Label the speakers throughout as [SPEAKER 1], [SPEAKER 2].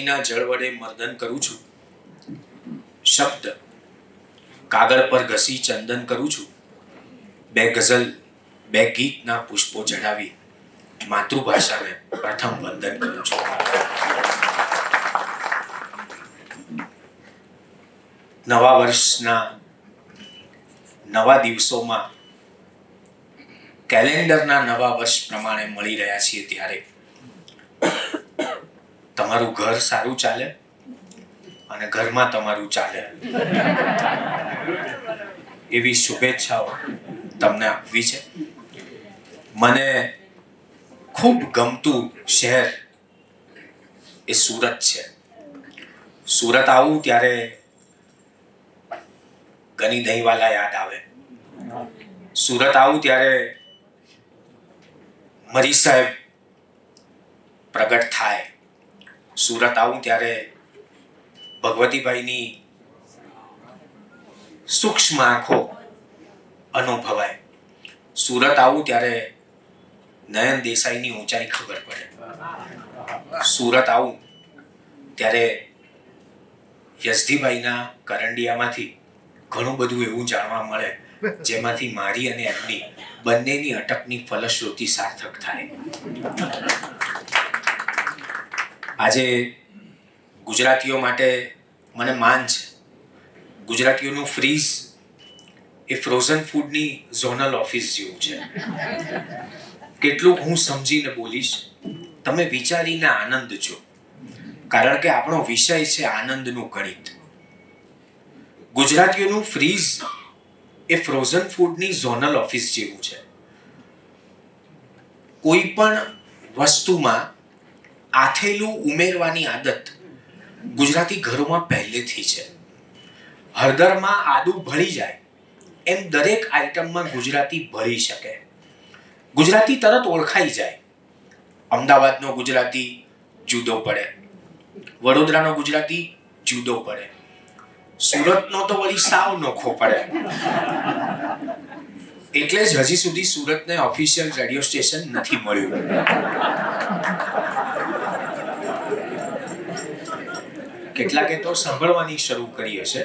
[SPEAKER 1] પાણીના જળ વડે મર્દન કરું છું, શબ્દ કાગળ પર ઘસી ચંદન કરું છું, બે ગઝલ બે ગીતના પુષ્પો ચઢાવી માતૃભાષાને પ્રથમ વંદન કરું છું. નવા વર્ષના નવા દિવસોમાં કેલેન્ડરના નવા વર્ષ પ્રમાણે મળી રહ્યા છીએ ત્યારે તમારું ઘર સારું ચાલે અને ઘરમાં તમારું ચાલે એવી શુભેચ્છાઓ તમને આપવી છે. મને ખૂબ ગમતું શહેર એ સુરત છે. સુરત આવું ત્યારે ગની દહીંવાલા યાદ આવે. સુરત આવું ત્યારે મરી સાહેબ પ્રગટ થાય. સુરત આવું ત્યારે ભગવતીભાઈની સૂક્ષ્મ આંખો અનુભવાય. સુરત આવું ત્યારે નયન દેસાઈની ઊંચાઈ ખબર પડે. સુરત આવું ત્યારે યશધીભાઈના કરંડિયામાંથી ઘણું બધું એવું જાણવા મળે જેમાંથી મારી અને એમની બંનેની અટકની ફલશ્રુતિ સાર્થક થાય. આજે ગુજરાતીઓ માટે મને માન છે. ગુજરાતીઓનું ફ્રીઝ એ ફ્રોઝન ફૂડની ઝોનલ ઓફિસ જેવું છે. કેટલુંક હું સમજીને બોલીશ, તમે વિચારીને આનંદ છો, કારણ કે આપણો વિષય છે આનંદનું ગણિત. ગુજરાતીઓનું ફ્રીઝ એ ફ્રોઝન ફૂડની ઝોનલ ઓફિસ જેવું છે. કોઈ પણ વસ્તુમાં આથેલું ઉમેરવાની આદત ગુજરાતી ઘરોમાં પહેલેથી છે. હળદરમાં આદુ ભળી જાય એમ દરેક આઈટમમાં ગુજરાતી ભળી શકે. ગુજરાતી તરત ઓળખાઈ જાય. અમદાવાદનો ગુજરાતી જુદો પડે, વડોદરાનો ગુજરાતી જુદો પડે, સુરતનો તો વળી સાવ નોખો પડે. એટલે જ હજી સુધી સુરતને ઓફિશિયલ રેડિયો સ્ટેશન નથી મળ્યું. કેટલાકે તો સાંભળવાની શરૂ કરી હશે.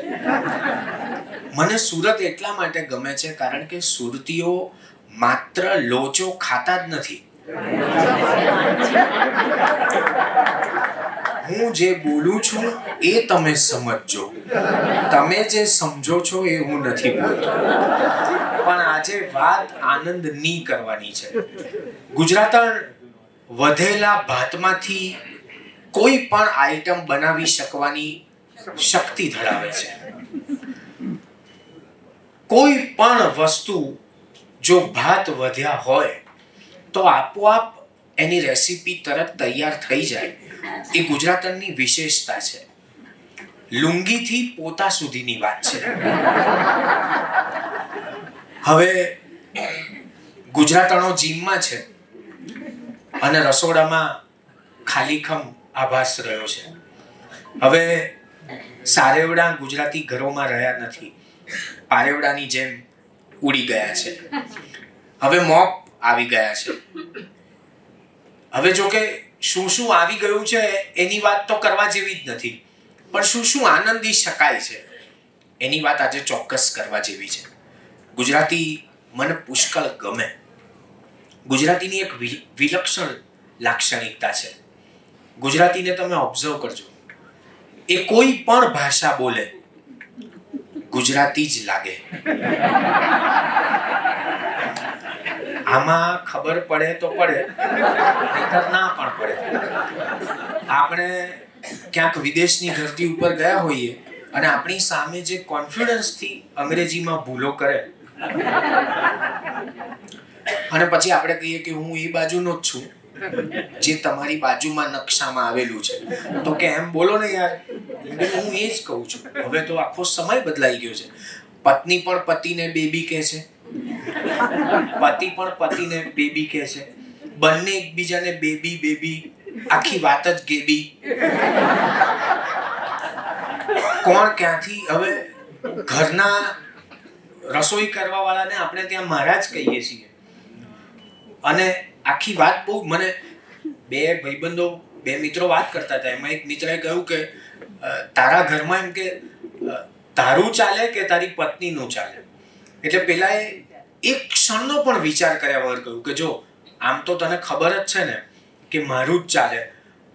[SPEAKER 1] મને સુરત એટલા માટે ગમે છે કારણ કે સુરતીઓ માત્ર લોચો ખાતા જ નથી. હું જે બોલું છું એ તમે સમજજો. તમે જે સમજો છો એ હું નથી બોલતો. પણ આજે વાત આનંદની કરવાની છે. ગુજરાતણ વધેલા ભાતમાંથી કોઈ પણ આઈટમ બનાવી શકવાની શક્તિ ધરાવે છે. કોઈ પણ વસ્તુ જો ભાત વધ્યા હોય તો આપોઆપ એની રેસીપી તરત તૈયાર થઈ જાય. એ ગુજરાતણની વિશેષતા છે. લુંગીથી પોતા સુધીની વાત છે. હવે ગુજરાતણો જીમમાં છે અને રસોડામાં ખાલીખમ આભાસ રહ્યો છે. હવે સારેવડા ગુજરાતી ઘરોમાં રહ્યા નથી, પારેવડાની જેમ ઉડી ગયા છે. હવે મોપ આવી ગયા છે. હવે જો કે શું શું આવી ગયું છે એની વાત તો કરવા જેવી જ નથી, પણ શું શું આનંદી શકાય છે એની વાત આજે ચોક્કસ કરવા જેવી છે. ગુજરાતી મને પુષ્કળ ગમે. ગુજરાતીની એક વિલક્ષણ લાક્ષણિકતા છે. ગુજરાતીને તમે ઓબ્ઝર્વ કરજો, એ કોઈ પણ ભાષા બોલે ગુજરાતી જ લાગે. આમાં ખબર પડે તો પડે, નહીંતર ના પણ પડે. આપણે ક્યાંક વિદેશની ધરતી ઉપર ગયા હોઈએ અને આપણી સામે જે કોન્ફિડન્સથી અંગ્રેજીમાં ભૂલો કરે અને પછી આપણે કહીએ કે હું એ બાજુનો જ છું જે તમારી બાજુમાં નકશામાં આવેલું છે, તો કે એમ બોલો ને યાર. હું એ જ કહું છું. હવે તો આખો સમય બદલાઈ ગયો છે. પત્ની પણ પતિને બેબી કહે છે, પતિ પણ પતિને બેબી કહે છે. બંને એકબીજાને બેબી બેબી, આખી વાત જ ગેબી. કોણ ક્યાંથી હવે ઘરના રસોઈ કરવા વાળાને આપણે ત્યાં મહારાજ કહીએ છીએ. અને આખી વાત બહુ મને બે ભાઈબંધો બે મિત્રો વાત કરતા હતા. એમાં એક મિત્રએ કહ્યું કે તારા ઘરમાં એમ કે તારું ચાલે કે તારી પત્નીનું ચાલે? એટલે પેલાએ એક ક્ષણનો પણ વિચાર કર્યા વગર કહ્યું કે જો આમ તો તને ખબર જ છે ને કે મારું જ ચાલે,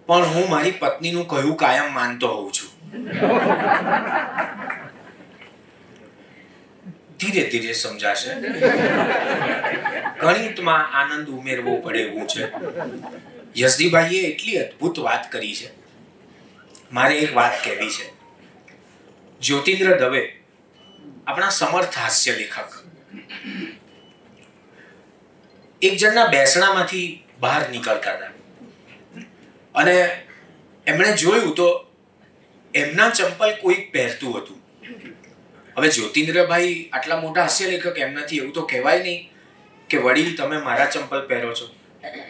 [SPEAKER 1] પણ હું મારી પત્નીનું કહ્યું કાયમ માનતો હોઉં છું. ધીરે ધીરે સમજાશે. ગણિતમાં આનંદ ઉમેરવો પડે એવું છે. યશદીભાઈએ એટલી અદ્ભુત વાત કરી છે. મારે એક વાત કહેવી છે. જ્યોતિન્દ્ર દવે આપણા સમર્થ હાસ્ય લેખક એક જણના બેસણામાંથી બહાર નીકળતા હતા અને એમણે જોયું તો એમના ચંપલ કોઈક પહેરતું હતું. હવે જ્યોતિન્દ્રભાઈ આટલા મોટા હાસ્ય લેખક, એમનાથી એવું તો કહેવાય નહીં કે વડીલ તમે મારા ચંપલ પહેરો છો.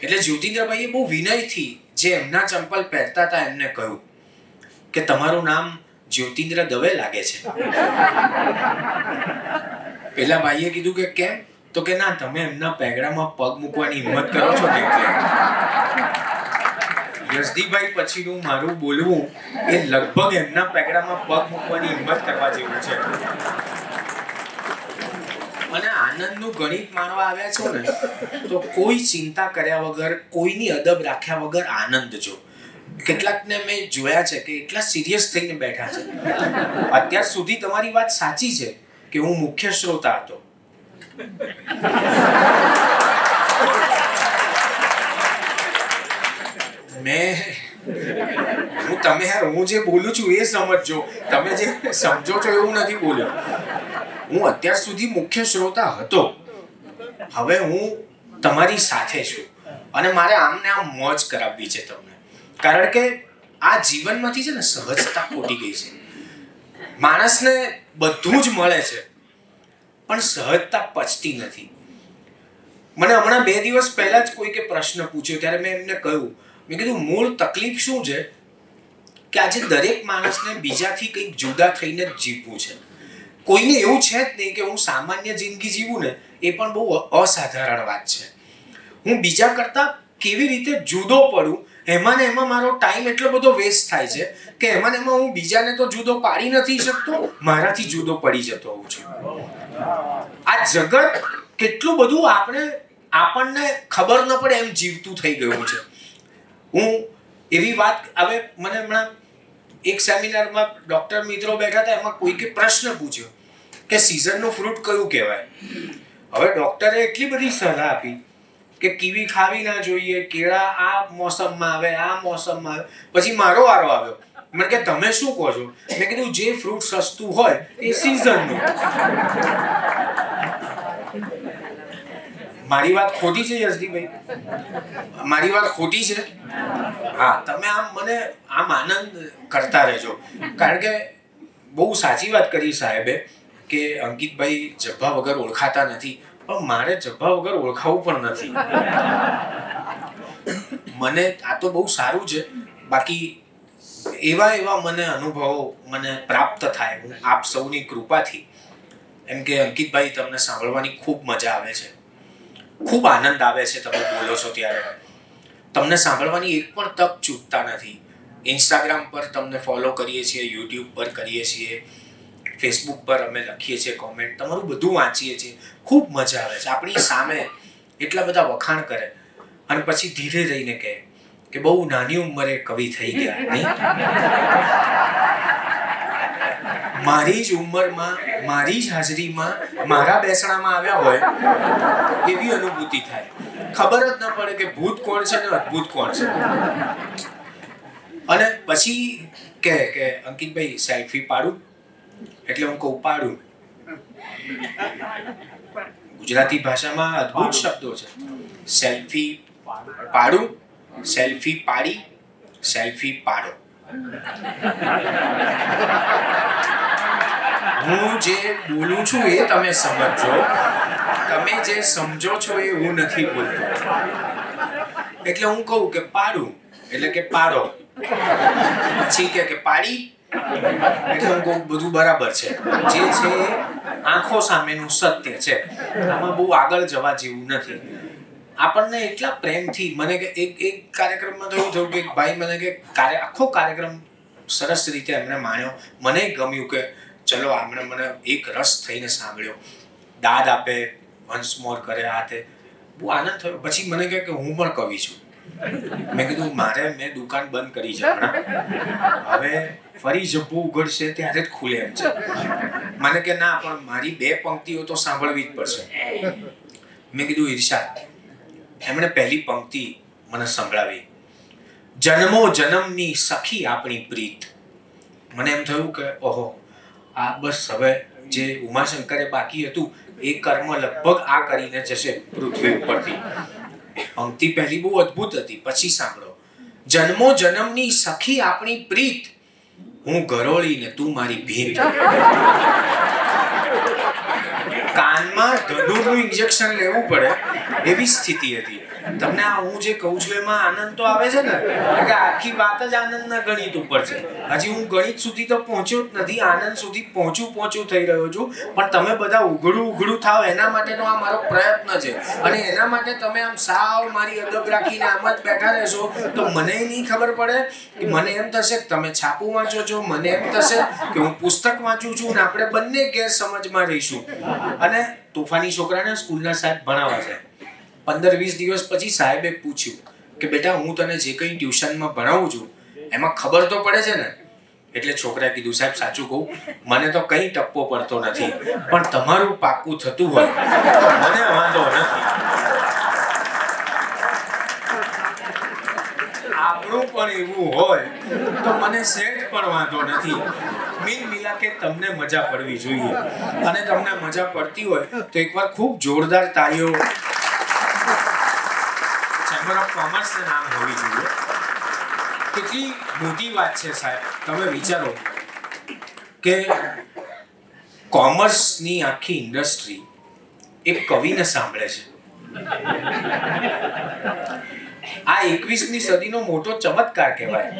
[SPEAKER 1] એટલે જ્યોતિન્દ્રભાઈએ બહુ વિનયથી જે એમના ચંપલ પહેરતા હતા એમને કહ્યું કે તમારું નામ જ્યોતિન્દ્ર દવે લાગે છે. પેલા ભાઈએ કીધું કે કેમ? તો કે ના, તમે એમના પેગડામાં પગ મૂકવાની હિંમત કરો છો ને એટલે. યશદીભાઈ પછીનું મારું બોલવું એ લગભગ એમના પેગડામાં પગ મૂકવાની હિંમત કરવા જેવું છે. અને આનંદનું ગણિત માણવા આવ્યા છો ને તો કોઈ ચિંતા કર્યા વગર, કોઈની અદબ રાખ્યા વગર આનંદ જો. કેટલાકને મેં જોયા છે કે એટલા સિરિયસ થઈને બેઠા છે. અત્યાર સુધી તમારી વાત સાચી છે કે હું મુખ્ય શ્રોતા હતો. હું જે બોલું છું એ સમજજો. તમે જે સમજો છો એવું નથી બોલ્યો. હું અત્યાર સુધી મુખ્ય શ્રોતા હતો. હવે હું તમારી સાથે છું અને મારે આમને આમ મોજ કરાવવી છે તમને. કારણ કે આ જીવનમાંથી છે ને સહજતા ખોટી ગઈ છે. માણસને બધું જ મળે છે પણ સહજતા પચતી નથી. મને હમણાં 2 દિવસ પહેલા જ કોઈકે પ્રશ્ન પૂછ્યો ત્યારે મેં એમને કહ્યું, મેં કીધું મૂળ તકલીફ શું છે કે આજે દરેક માણસને બીજાથી કંઈક જુદા થઈને જ જીવવું છે. કોઈને એવું છે જ નહીં કે હું સામાન્ય જિંદગી જીવું ને એ પણ બહુ અસાધારણ વાત છે. હું બીજા કરતાં કેવી રીતે જુદો પડું એમાં ને એમાં મારો ટાઈમ એટલો બધો વેસ્ટ થાય છે કે એમાં ને એમાં હું બીજાને તો જુદો પાડી નથી શકતો, મારાથી જુદો પડી જતો હોઉં છું. આ જગત કેટલું બધું આપણને ખબર ન પડે એમ જીવતું થઈ ગયું છે. હું એવી વાત, હવે મને હમણાં એક સેમિનારમાં ડોક્ટર મિત્રો બેઠા હતા, એમાં કોઈકે પ્રશ્ન પૂછ્યો કે સિઝનનું ફ્રૂટ કયું કહેવાય. હવે ડોક્ટરે એટલી બધી સલાહ આપી કે કીવી ખાવી ના જોઈએ, કેળા આ મોસમમાં આવે, આ મોસમમાં આવે. પછી મારો વારો આવ્યો. મને કે તમે શું કહો છો? મેં કીધું જે ફ્રૂટ સસ્તું હોય એ સિઝનનું. મારી વાત ખોટી છે યશદીભાઈ? મારી વાત ખોટી છે? હા, તમે આમ મને આમ આનંદ કરતા રહેજો. કારણ કે બહુ સાચી વાત કરી સાહેબે કે અંકિતભાઈ જબ્બા વગર ઓળખાતા નથી. પણ મારે જબ્બા વગર ઓળખાવું પણ નથી. મને આ તો બહુ સારું છે. બાકી એવા મને અનુભવો મને પ્રાપ્ત થાય હું આપ સૌની કૃપાથી. એમ કે અંકિતભાઈ, તમને સાંભળવાની ખૂબ મજા આવે છે, ખૂબ આનંદ આવે છે. તમે બોલો છો ત્યારે તમને સાંભળવાની એક પણ તક ચૂકતા નથી. ઇન્સ્ટાગ્રામ પર તમને ફોલો કરીએ છીએ, યુટ્યુબ પર કરીએ છીએ, ફેસબુક પર અમે લખીએ છીએ કોમેન્ટ, તમારું બધું વાંચીએ છીએ. ખૂબ મજા આવે છે. આપણી સામે એટલા બધા વખાણ કરે અને પછી ધીરે રહીને કહે કે બહુ નાની ઉંમરે કવિ થઈ ગયા નહીં. મારી જ ઉંમરમાં, મારી જ હાજરીમાં, મારા બેસણામાં આવ્યા હોય એવી અનુભૂતિ થાય. ખબર જ ન પડે કે ભૂત કોણ છે ને અદ્ભુત કોણ છે. અને પછી કે અંકિતભાઈ સેલ્ફી પાડું? એટલે હું કહું પાડું. ગુજરાતી ભાષામાં અદ્ભુત શબ્દો છે. સેલ્ફી પાડું, સેલ્ફી પાડી, સેલ્ફી પાડો. હું જે બોલું છું એ તમે સમજો. તમે જે સમજો છો એ હું નથી બોલતો. એટલે હું કહું કે પાડું એટલે કે પાડો. પછી કે પાડી એટલે હું કહું બધું બરાબર છે. જે છે આંખો સામેનું સત્ય છે. આમાં બહુ આગળ જવા જેવું નથી. આપણને એટલા પ્રેમથી મને કે એક કાર્યક્રમમાં તો એવું થયું કે ભાઈ મને કે આખો કાર્યક્રમ સરસ રીતે એમણે માણ્યો, મને ગમ્યું કે ચલો આમણે મને એક રસ થઈને સાંભળ્યો, દાદ આપે, વન્સ મોર કરે, આ તે બહુ આનંદ થયો. પછી મને કહે કે હું પણ કવિ છું. મેં કીધું મેં દુકાન બંધ કરી છે હમણાં, હવે ફરી જબ્બુ ઉઘડશે ત્યારે જ ખુલે એમ છે. મને કે ના પણ મારી 2 પંક્તિઓ તો સાંભળવી જ પડશે. મેં કીધું ઈર્ષાદ. એમણે પહેલી પંક્તિ મને સંભળાવી, જન્મો જન્મની સખી આપણી પ્રીત. મને એમ થયું કે ઓહો, આ બસ હવે જે ઉમાશંકરે બાકી હતું એ કર્મ લગભગ આ કરીને જશે પૃથ્વી ઉપરથી. પંક્તિ પહેલી બહુ અદ્ભુત હતી, પછી સાંભળો, જન્મો જન્મની સખી આપણી પ્રીત, હું ગરોળી ને તું મારી ભીત. કાનમાં ધનુરનું ઇન્જેક્શન લેવું પડે એવી સ્થિતિ હતી. તમને આ હું જે કહું છું એમાં આનંદ તો આવે છે ને, કારણ કે આખી વાત જ આનંદના ગણિત ઉપર છે. હજી હું ગણિત સુધી તો પહોંચ્યો જ નથી, આનંદ સુધી પહોંચું થઈ રહ્યો છું. પણ તમે બધા ઉઘડું થાવ એના માટેનો આ મારો પ્રયત્ન છે. અને એના માટે તમે આમ સાવ મારી અદબ રાખીને આમ જ બેઠા રહેશો તો મને નહીં ખબર પડે કે મને એમ થશે કે તમે છાપું વાંચો છો, મને એમ થશે કે હું પુસ્તક વાંચું છું, ને આપણે બંને ગેરસમજમાં રહીશું. અને તોફાની છોકરાને સ્કૂલના સાહેબ ભણાવવા છે. 15-20 દિવસ પછી સાહેબે પૂછ્યું કે બેટા હું તને જે કંઈ ટ્યુશનમાં ભણાવું છું એમાં ખબર તો પડે છે ને? એટલે છોકરાએ કીધું સાહેબ સાચું કહું મને તો કંઈ ટપ્પો પડતો નથી, પણ તમારું પાક્કું થતું હોય મને વાંધો નથી. આપણું પણ એવું હોય તો મને સેટ પણ વાંધો નથી. મિલા કે તમને મજા પડવી જોઈએ, અને તમને મજા પડતી હોય તો એકવાર ખૂબ જોરદાર તાળીઓ ચેમ્બર ઓફ કોમર્સને નામ હોવી જોઈએ. કેટલી મોટી વાત છે સાહેબ. તમે વિચારો કે કોમર્સની આખી ઇન્ડસ્ટ્રી એક કવિને સાંભળે છે. આ 21મી સદીનો મોટો ચમત્કાર કહેવાય.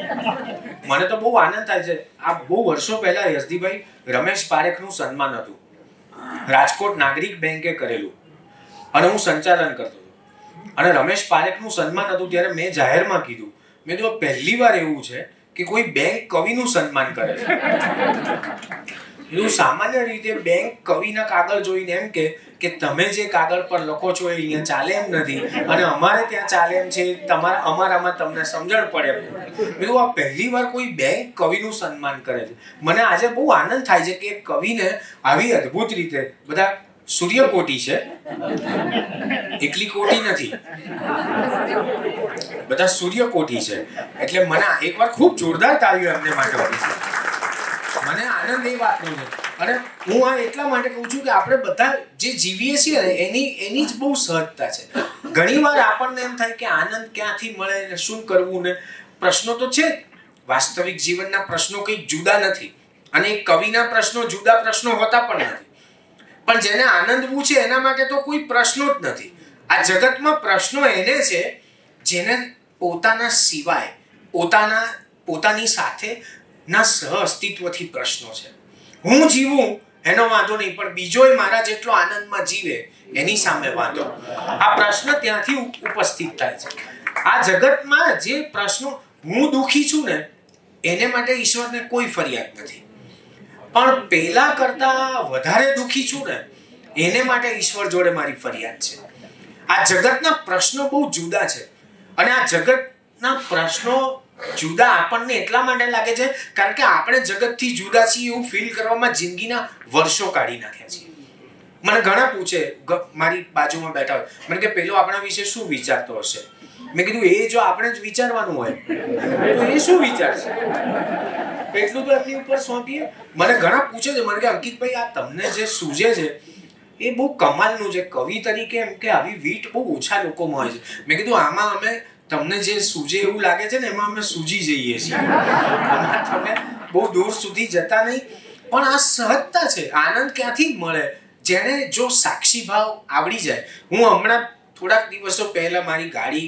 [SPEAKER 1] મને તો બહુ આનંદ થાય છે. આ બહુ વર્ષો પહેલા યશદીભાઈ રમેશ પારેખનું સન્માન હતું, રાજકોટ નાગરિક બેંકે કરેલું, અને હું સંચાલન કરતો હતો. અને રમેશ પારેખનું સન્માન હતું ત્યારે મેં જાહેરમાં કીધું, મેં તો પહેલી વાર એવું છે કે કોઈ બેંક કવિનું સન્માન કરે છે. એવું સામાન્ય રીતે બેંક કવિના કાગળ જોઈને એમ કે તમે જે કાગળ પર લખો છો એ અહીંયા ચાલે એમ નથી, અને અમારે ત્યાં ચાલે એમ છે, અમારામાં તમને સમજણ પડે. મેં આ પહેલી વાર કોઈ બેંક કવિનું સન્માન કરે છે. મને આજે બહુ આનંદ થાય છે કે કવિને આવી અદ્ભુત રીતે બધા સૂર્યકોટી છે, એકલી કોટી નથી, બધા સૂર્યકોટી છે. એટલે મને એકવાર ખૂબ જોરદાર તાળીઓ એમને માટે વાળી છે. મને આનંદ એ વાતનો છે. અને હું આ એટલા માટે કહું છું કે આપણે બધા જે જીવીએ છીએ ને એની જ બહુ સહજતા છે. ઘણીવાર આપણને એમ થાય કે આનંદ ક્યાંથી મળે ને શું કરવું, ને પ્રશ્નો તો છે. વાસ્તવિક જીવનના પ્રશ્નો કંઈક જુદા નથી, અને કવિના પ્રશ્નો જુદા પ્રશ્નો હોતા પણ નથી. પણ જેને આનંદવું છે એના માટે તો કોઈ પ્રશ્નો જ નથી. આ જગતમાં પ્રશ્નો એને છે જેને પોતાના સિવાય પોતાની સાથે ના સહ અસ્તિત્વથી પ્રશ્નો છે. હું જીવું એનો વાંધો નહીં, પણ બીજોય મારા જેટલો આનંદમાં જીવે એની સામે વાંધો. આ પ્રશ્ન ત્યાંથી ઉપસ્થિત થાય છે. આ જગતમાં જે પ્રશ્નો, હું દુઃખી છું ને એને માટે ઈશ્વરને કોઈ ફરિયાદ નથી, પણ પેલા કરતા વધારે દુઃખી છું ને એને માટે ઈશ્વર જોડે મારી ફરિયાદ છે. આ જગતના પ્રશ્નો બહુ જુદા છે, અને આ જગતના પ્રશ્નો જુદા આપણને એટલા માટે લાગે છે કારણ કે આપણે જગતથી જુદા છીએ એવું ફીલ કરવામાં જિંદગીના વર્ષો કાઢી નાખ્યા છીએ. મને ઘણા પૂછે, મારી બાજુમાં બેઠા હોય, મને કે પેલો આપણા વિશે શું વિચારતો હશે? મેં કીધું એ જો આપણે જ વિચારવાનું હોય તો એ શું વિચારશે? એટલું તો એમની ઉપર સોંપીએ. મને ઘણા પૂછે છે, મને કે અંકિતભાઈ આ તમને જે સૂઝે છે એ બહુ કમાલનું છે. કવિ તરીકે એમ કે આવી વીટ બહુ ઓછા લોકોમાં હોય છે. મેં કીધું આમાં અમે તમને જે સૂઝે એવું લાગે છે ને એમાં અમે સૂજી જઈએ છીએ. તમે બહુ દૂર સુધી જતા નહીં. પણ આ સહજતા છે. આનંદ ક્યાંથી મળે? જેને જો સાક્ષી ભાવ આવડી જાય. હું હમણાં થોડાક દિવસો પહેલા મારી ગાડી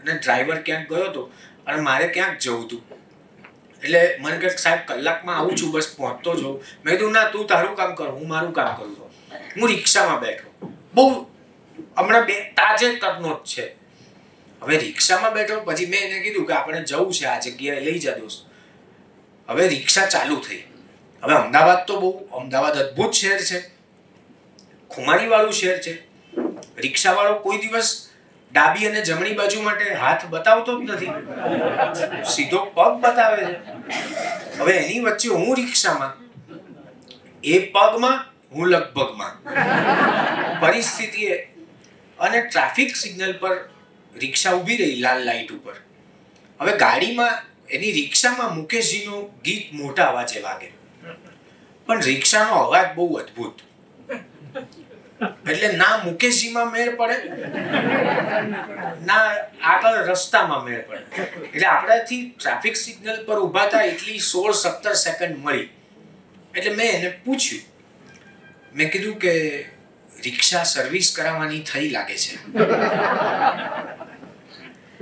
[SPEAKER 1] અને ડ્રાઈવર ક્યાંક ગયો હતો અને મારે ક્યાંક જવું હતું. એટલે મને કહે સાહેબ કલાકમાં આવું છું, બસ પહોંચતો જઉં. મેં કીધું ના તું તારું કામ કર, હું મારું કામ કરું છું. હું રિક્ષામાં બેઠો, બહુ હમણાં તાજેતરનો જ છે. હવે રિક્ષામાં બેઠો, પછી મેં એને કીધું કે આપણે જવું છે આ જગ્યાએ, લઈ જા દોસ્ત. હવે રિક્ષા ચાલુ થઈ. હવે અમદાવાદ અદ્ભુત શહેર છે, ખુમારી વાળું શહેર છે. રિક્ષા વાળો કોઈ દિવસ ડાબી અને જમણી બાજુ માટે હાથ બતાવતો જ નથી, સીધો પગ બતાવે છે. હવે એની વચ્ચે હું રિક્ષામાં, એ પગમાં, હું લગભગમાં. પરિસ્થિતિ અને ટ્રાફિક સિગ્નલ પર રિક્ષા ઊભી રહી લાલ લાઈટ ઉપર. હવે ગાડીમાં, એની રિક્ષામાં મુકેશજીનું ગીત મોટા અવાજે વાગે, પણ રિક્ષાનો અવાજ બહુ અદ્ભુત. એટલે ના મુકેશજીમાં મેળ પડે, ના આગળ રસ્તામાં મેળ પડે. એટલે આપણાથી ટ્રાફિક સિગ્નલ પર ઊભા હતા એટલી 16-17 સેકન્ડ મળી. એટલે મેં એને પૂછ્યું, મેં કીધું કે રિક્ષા સર્વિસ કરાવવાની થઈ લાગે છે.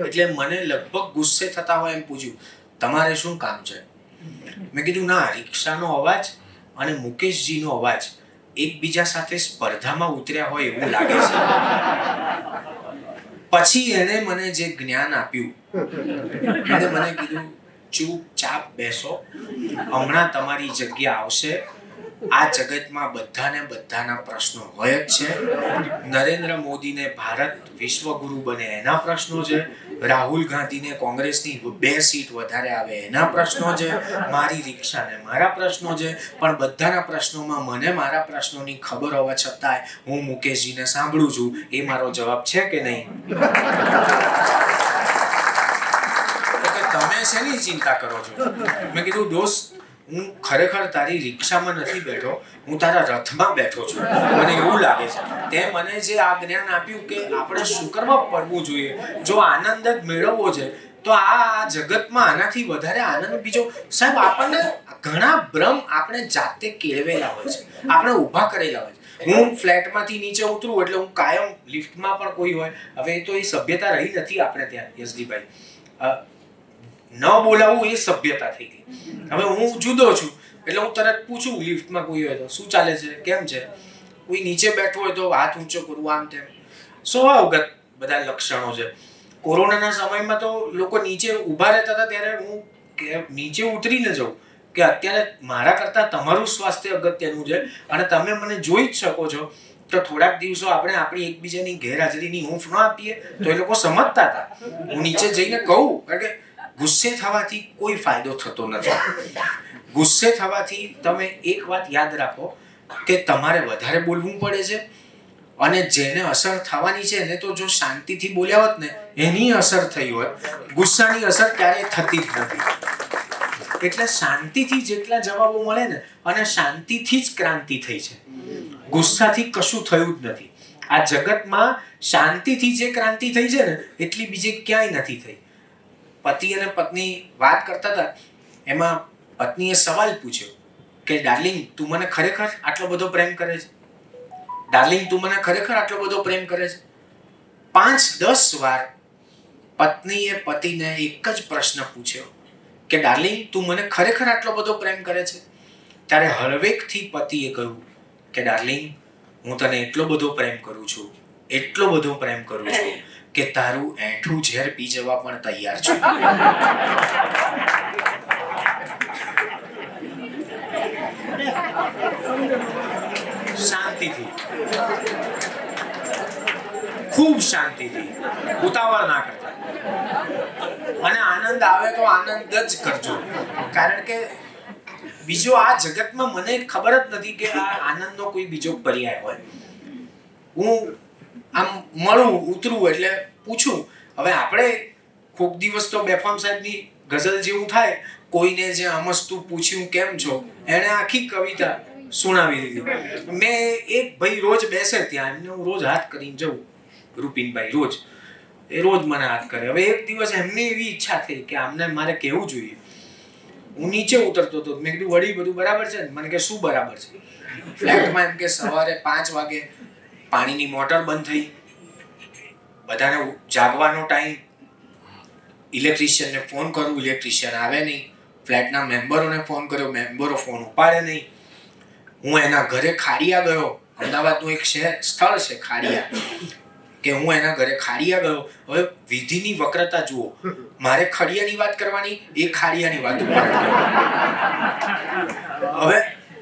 [SPEAKER 1] એટલે મને લગભગ ગુસ્સે થતા હોય એમ પૂછ્યું, તમારે શું કામ છે? મેં કીધું ના, રિક્ષાનો અવાજ અને મુકેશજીનો અવાજ એકબીજા સાથે સ્પર્ધામાં ઉતર્યા હોય એવું લાગે છે. પછી એને મને જે જ્ઞાન આપ્યું, એને મને કીધું ચૂપચાપ બેસો, હમણાં તમારી જગ્યા આવશે. આ જગતમાં બધાના પ્રશ્નો હોય જ છે. નરેન્દ્ર મોદીને ભારત વિશ્વગુરુ બને એના પ્રશ્નો છે, રાહુલ ગાંધીને કોંગ્રેસની 2 સીટ વધારે આવે એના પ્રશ્નો છે, મારી રિક્ષાને મારા પ્રશ્નો છે. પણ બધાના પ્રશ્નોમાં મને મારા પ્રશ્નોની ખબર હોવા છતાંય હું મુકેશજીને સાંભળું છું. એ મારો જવાબ છે કે નહીં? તમે શેની ચિંતા કરો છો? મેં કીધું દોસ્ત, હું ખરેખર તારી રિક્ષામાં નથી બેઠો, હું તારા રથમાં બેઠો છું. મને એવું લાગે છે તે મને જે આ જ્ઞાન આપ્યું કે આપણે શું કરવા પડવું જોઈએ. જો આનંદ જ મેળવવો છે તો આ જગતમાં આનાથી વધારે આનંદ બીજો, સાહેબ, આપણને ઘણા ભ્રમ આપણે જાતે કેળવેલા હોય છે, આપણે ઊભા કરેલા હોય છે. હું ફ્લેટમાંથી નીચે ઉતરું એટલે હું કાયમ લિફ્ટમાં પણ કોઈ હોય. હવે તો એ સભ્યતા રહી નથી આપણે ત્યાં, યશદીભાઈ. ન બોલાવવું એ સભ્યતા થઈ ગઈ. હવે હું જુદો છું એટલે હું તરત પૂછું લિફ્ટમાં કોઈ હોય તો, શું ચાલે છે, કેમ છે? કોઈ નીચે બેઠું હોય તો હાથ ઊંચો કરવું, આમ તેમ. સ્વભાવગત બધા લક્ષણો છે. કોરોનાના સમયમાં તો લોકો નીચે ઊભા રહેતા હતા ત્યારે હું નીચે ઉતરીને જાઉં કે અત્યારે મારા કરતાં તમારું સ્વાસ્થ્ય અગત્યનું છે અને તમે મને જોઈ જ શકો છો. તો થોડાક દિવસો આપણે આપણી એકબીજાની ગેરહાજરીની હૂંફ ન આપીએ તો એ લોકો સમજતા હતા. હું નીચે જઈને કહું, કારણ કે ગુસ્સે થવાથી કોઈ ફાયદો થતો નથી. ગુસ્સે થવાથી તમે એક વાત યાદ રાખો કે તમારે વધારે બોલવું પડે છે, અને જેને અસર થવાની છે એને તો જો શાંતિથી બોલ્યા હોત ને, એની અસર થઈ હોત. ગુસ્સાની અસર ક્યારેય થતી જ નથી. એટલે શાંતિથી જેટલા જવાબો મળે ને, અને શાંતિથી જ ક્રાંતિ થઈ છે, ગુસ્સાથી કશું થયું જ નથી. આ જગતમાં શાંતિથી જે ક્રાંતિ થઈ છે ને, એટલી બીજે ક્યાંય નથી થઈ. પતિ અને પત્ની વાત કરતા હતા, એમાં પત્નીએ સવાલ પૂછ્યો કે ડાર્લિંગ, તું મને ખરેખર આટલો બધો પ્રેમ કરે છે? ડાર્લિંગ, તું મને ખરેખર આટલો બધો પ્રેમ કરે છે? 5-10 વાર પત્નીએ પતિને એક જ પ્રશ્ન પૂછ્યો કે ડાર્લિંગ, તું મને ખરેખર આટલો બધો પ્રેમ કરે છે? ત્યારે હળવેકથી પતિએ કહ્યું કે ડાર્લિંગ, હું તને એટલો બધો પ્રેમ કરું છું, એટલો બધો પ્રેમ કરું છું કે તારું એઠું ઝેર પી જવા પણ તૈયાર છું. શાંતિથી, ખૂબ શાંતિથી, ઉતાવળ ના કરતા. અને આનંદ આવે તો આનંદ જ કરજો. કારણ કે બીજો આ જગતમાં મને ખબર જ નથી કે આ આનંદનો કોઈ બીજો પર્યાય હોય. હું આમ મળું, ઉતરું એટલે પૂછું. હવે આપણે કોક દિવસ તો બેફામ સાહેબની ગઝલ જેવું થાય, કોઈને જે અમસ્તું પૂછ્યું કેમ છો, એણે આખી કવિતા સુણાવી દીધી. મેં એક ભાઈ રોજ બેસે ત્યાં, એમને હું રોજ હાથ કરીને જઉં, રૂપિનભાઈ રોજ, એ રોજ મને હાથ કરે. હવે એક દિવસ એમની એવી ઈચ્છા થઈ કે આમને મારે કહેવું જોઈએ. હું નીચે ઉતરતો હતો, મેં કીધું વળી બધું બરાબર છે? મને કે શું બરાબર છે? ફ્લેટમાં એમ કે સવારે 5 વાગે પાણીની મોટર બંધ થઈ, બધાને જાગવાનો ટાઈમ, ઇલેક્ટ્રિશિયનને ફોન કરું, ઇલેક્ટ્રિશિયન આવે નહીં, ફ્લેટના મેમ્બરોને ફોન કર્યો, મેમ્બરો ફોન ઉપાડે નહીં. હું એના ઘરે ખાડિયા ગયો, અમદાવાદનું એક સ્થળ છે ખાડિયા, કે હું એના ઘરે ખાડિયા ગયો. હવે વિધિની વક્રતા જુઓ, મારે ખડિયાની વાત કરવાની, એ ખાડિયાની વાત ઉપર. હવે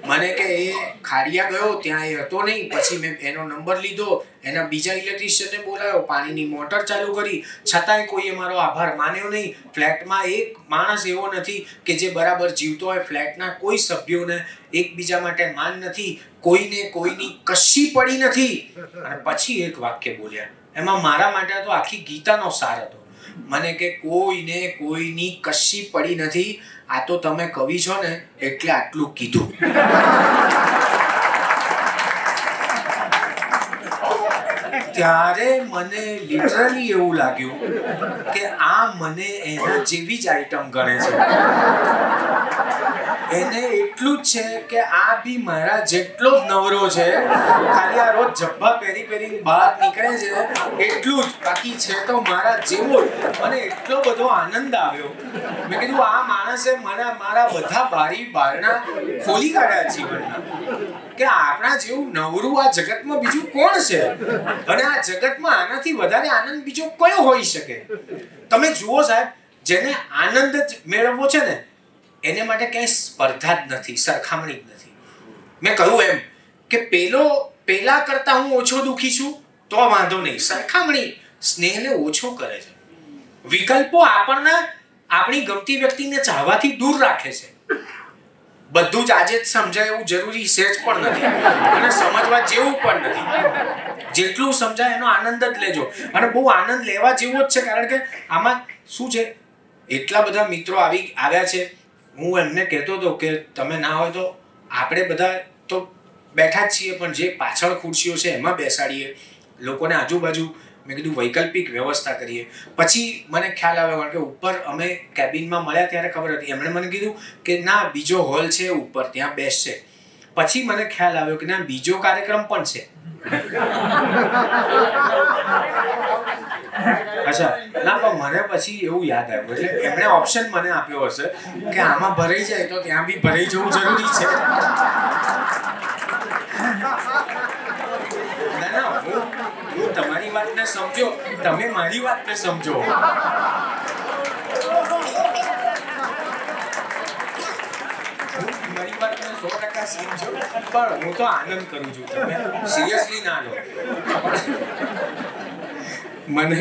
[SPEAKER 1] મને કે એ ખાડિયા ગયો, ત્યાં એ હતો નહીં. પછી મેં એનો નંબર લીધો, એના બીજા ઇલેક્ટ્રિશિયનને બોલાવ્યો, પાણીની મોટર ચાલુ કરી, છતાંય કોઈએ મારો આભાર માન્યો નહીં. ફ્લેટમાં એક માણસ એવો નથી કે જે બરાબર જીવતો હોય. ફ્લેટના કોઈ સભ્યોને એકબીજા માટે માન નથી, કોઈને કોઈની કશી પડી નથી. અને પછી એક વાક્ય બોલ્યા, એમાં મારા માટે તો આખી ગીતાનો સાર હતો. મને કે કોઈને કોઈની કશી પડી નથી, આ તો તમે કવિ છો ને એટલે આટલું કીધું. ત્યારે મને લિટરલી એવું લાગ્યું કે આ મને એના જેવી જ આઈટમ ગણે છે. એને એટલું જ છે કે આ બી મારા જેટલો જ નવરો છે, ખાલી આ રોજ જબ્બા પહેરી બહાર નીકળે છે એટલું જ. બાકી છે તો મારા જેવો જ. મને એટલો બધો આનંદ આવ્યો. મેં કીધું આ માણસે મારા બધા બારી બારણા ખોલી કાઢ્યા જીવનના, કે આપણા જેવું નવરું આ જગતમાં બીજું કોણ છે? અને આ જગતમાં આનાથી વધારે આનંદ બીજો કયો હોઈ શકે? તમે જુઓ સાહેબ, જેને આનંદ જ મેળવવો છે ને એને માટે ક્યાંય સ્પર્ધા જ નથી, સરખામણી જ નથી. મેં કહ્યું એમ કે પેલા કરતા હું ઓછો દુઃખી છું તો વાંધો નહીં. સરખામણી સ્નેહને ઓછો કરે છે. વિકલ્પો આપણને આપણી ગમતી વ્યક્તિને ચાહવાથી દૂર રાખે છે. બધું જ આજે જ સમજાય એવું જરૂરી સહેજ પણ નથી, અને સમજવા જેવું પણ નથી. જેટલું સમજાય એનો આનંદ જ લેજો. અને બહુ આનંદ લેવા જેવો જ છે, કારણ કે આમાં શું છે, એટલા બધા મિત્રો આવ્યા છે. હું એમને કહેતો હતો કે તમે ના હોય તો આપણે બધા તો બેઠા જ છીએ, પણ જે પાછળ ખુરશીઓ છે એમાં બેસાડીએ લોકોને આજુબાજુ. મેં કીધું વૈકલ્પિક વ્યવસ્થા કરીએ. પછી મને ખ્યાલ આવ્યો, કારણ કે ઉપર અમે કેબિનમાં મળ્યા ત્યારે ખબર હતી, એમણે મને કીધું કે ના બીજો હોલ છે ઉપર, ત્યાં બેસશે. પછી મને ખ્યાલ આવ્યો કે ના બીજો કાર્યક્રમ પણ છે. અચ્છા, ના પણ મને પછી એવું યાદ આવ્યું, એટલે એમણે ઓપ્શન મને આપ્યો હશે કે આમાં ભરાઈ જાય તો ત્યાં બી ભરાઈ જવું જરૂરી છે. ના હું તમારી વાતને સમજો, તમે મારી વાતને સમજો. મારી વાતને 100% સમજો, પણ હું તો આનંદ કરું છું. તમે સિરિયસલી ના લો. મને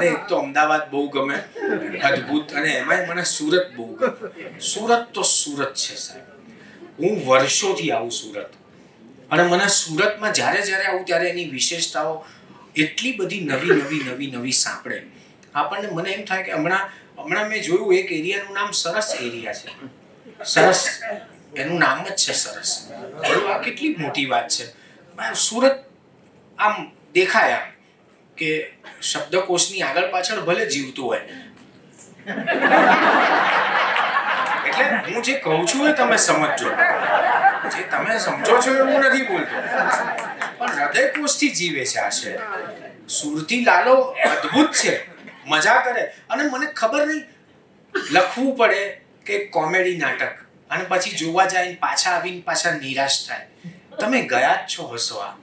[SPEAKER 1] એક તો અમદાવાદ બહુ ગમે, અદ્ભુત. અને એમાંય મને સુરત બહુ ગમે. સુરત તો સુરત છે સાહેબ. હું વર્ષોથી આવું સુરત, અને મને સુરતમાં જ્યારે આવું ત્યારે એની વિશેષતાઓ એટલી બધી નવી સાંપડે આપણને. મને એમ થાય કે હમણાં મેં જોયું એક એરિયાનું નામ સરસ એરિયા છે. સરસ એનું નામ જ છે, સરસ. આ કેટલી મોટી વાત છે. સુરત આમ દેખાય આમ કે શબ્દકોશની આગળ પાછળ ભલે જીવતું હોય. એટલે હું જે કહું છું એ તમે સમજો. જે તમે સમજો છો એવું નથી બોલતો, પણ હૃદયકોશથી જીવે છે આ શહેર. સુરતી લાલો અદ્ભુત છે, મજા કરે. અને મને ખબર નહીં, લખવું પડે કે કોમેડી નાટક, અને પછી જોવા જાય પાછા આવીને પાછા નિરાશ થાય. તમે ગયા જ છો હસવા,